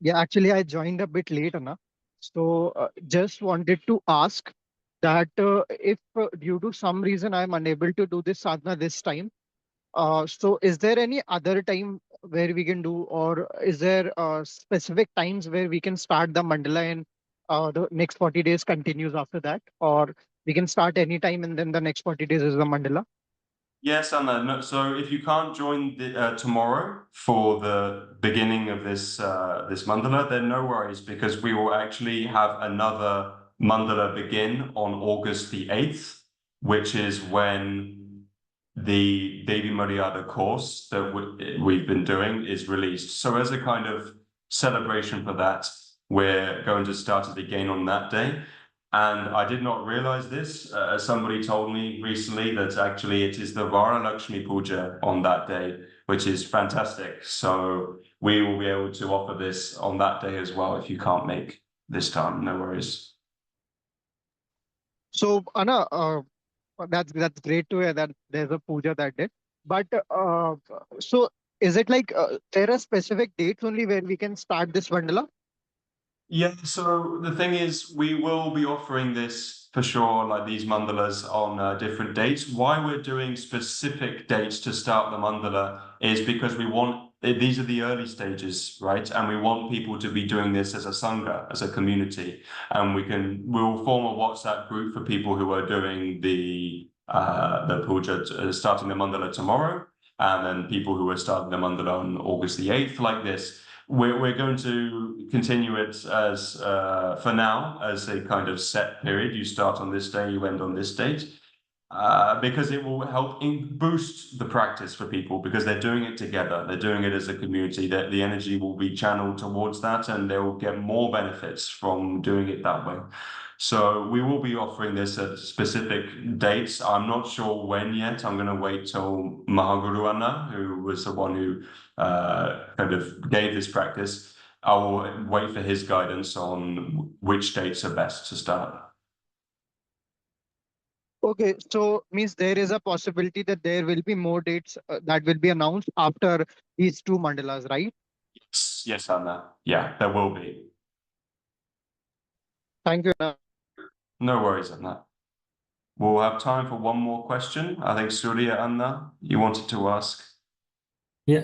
Yeah, actually, I joined a bit late, Anna. So, just wanted to ask that if due to some reason I'm unable to do this sadhana this time, so is there any other time where we can do, or is there specific times where we can start the mandala and the next 40 days continues after that, or we can start any time and then the next 40 days is the mandala? Yes, Anna. No, so if you can't join tomorrow for the beginning of this mandala, then no worries because we will actually have another mandala begin on August the 8th, which is when the Devi Maryada course that we've been doing is released. So as a kind of celebration for that, we're going to start it again on that day. And I did not realize this. Somebody told me recently that actually it is the Varalakshmi Puja on that day, which is fantastic. So we will be able to offer this on that day as well if you can't make this time. No worries. So, Anna, that's great to hear that there's a puja that day. But so is it like there are specific dates only where we can start this mandala? Yeah, so the thing is, we will be offering this for sure, like these mandalas on different dates. Why we're doing specific dates to start the mandala is because we want, these are the early stages, right? And we want people to be doing this as a sangha, as a community. And we'll form a WhatsApp group for people who are doing the puja, starting the mandala tomorrow. And then people who are starting the mandala on August the 8th, like this. We're going to continue it as for now as a kind of set period. You start on this day, you end on this date. because it will help boost the practice for people because they're doing it together. They're doing it as a community. That the energy will be channeled towards that, and they will get more benefits from doing it that way. So we will be offering this at specific dates. I'm not sure when yet. I'm going to wait till Mahaguru Anna, who was the one who kind of gave this practice. I will wait for his guidance on which dates are best to start. Okay, so means there is a possibility that there will be more dates that will be announced after these two mandalas, right? Yes, Anna. Yeah, there will be. Thank you, Anna. No worries on that. We'll have time for one more question. I think Surya Anna, you wanted to ask. Yeah,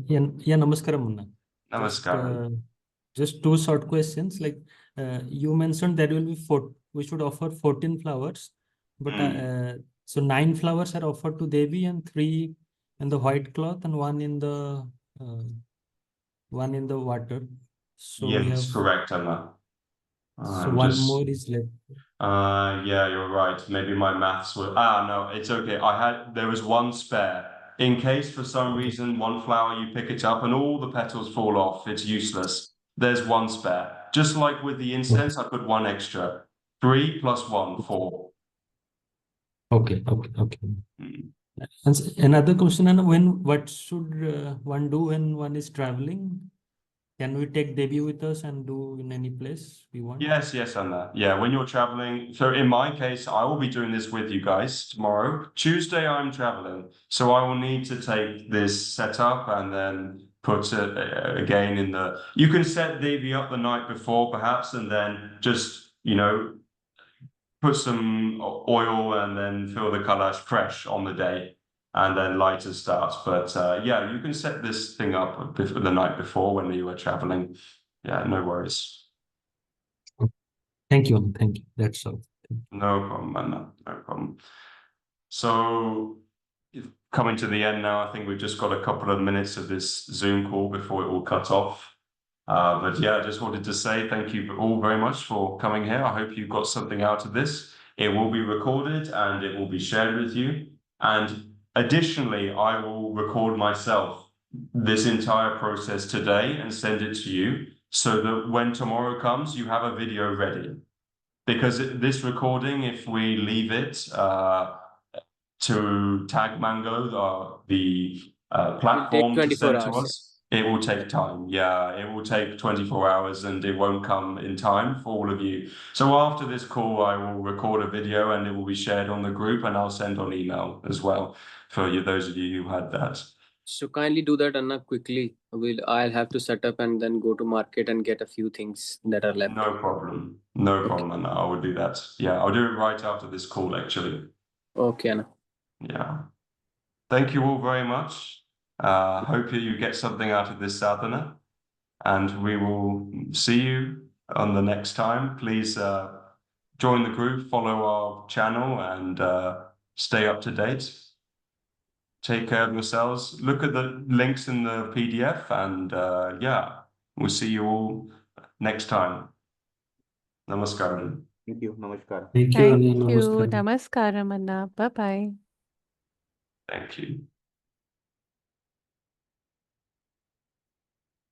Namaskaram, Munna. Namaskaram. Just two short questions. Like you mentioned, there will be we should offer 14 flowers, but so 9 flowers are offered to Devi and 3 in the white cloth and 1 in the water. So we Yes, have correct, Anna. so one more is left. Yeah, you're right. Maybe my maths were. No, it's okay. There was 1 spare. In case for some reason 1 flower you pick it up and all the petals fall off, it's useless. There's 1 spare. Just like with the incense, I put 1 extra. 3 plus 1, 4. Okay. And another question, and what should one do when one is traveling? Can we take Devi with us and do in any place we want? Yes, Anna. Yeah, when you're traveling. So in my case, I will be doing this with you guys tomorrow. Tuesday, I'm traveling. So I will need to take this setup and then put it again in the... You can set Devi up the night before, perhaps, and then just, put some oil and then fill the kalash fresh on the day and then lighter starts. But yeah, you can set this thing up the night before when you were traveling. Yeah, no worries. Thank you. That's all. No problem, Anna. No problem. So coming to the end now, I think we've just got a couple of minutes of this Zoom call before it will cut off. But yeah, I just wanted to say thank you all very much for coming here. I hope you got something out of this. It will be recorded and it will be shared with you. And additionally, I will record myself this entire process today and send it to you so that when tomorrow comes, you have a video ready. Because this recording, if we leave it to Tag Mango, the platform to send to us, it will take time. Yeah, it will take 24 hours and it won't come in time for all of you. So after this call, I will record a video and it will be shared on the group and I'll send on email as well for you, those of you who had that. So kindly do that, Anna, quickly. I'll have to set up and then go to market and get a few things that are left. No problem. No problem, Anna. I will do that. Yeah, I'll do it right after this call, actually. Okay, Anna. Yeah. Thank you all very much. Hope you get something out of this sadhana, and we will see you on the next time. Please join the group, follow our channel, and stay up to date. Take care of yourselves. Look at the links in the PDF, and yeah, we'll see you all next time. Namaskaram. Thank you. Namaskar. Thank you. Thank you. Namaskaram. Namaskaram, Anna. Bye-bye. Thank you.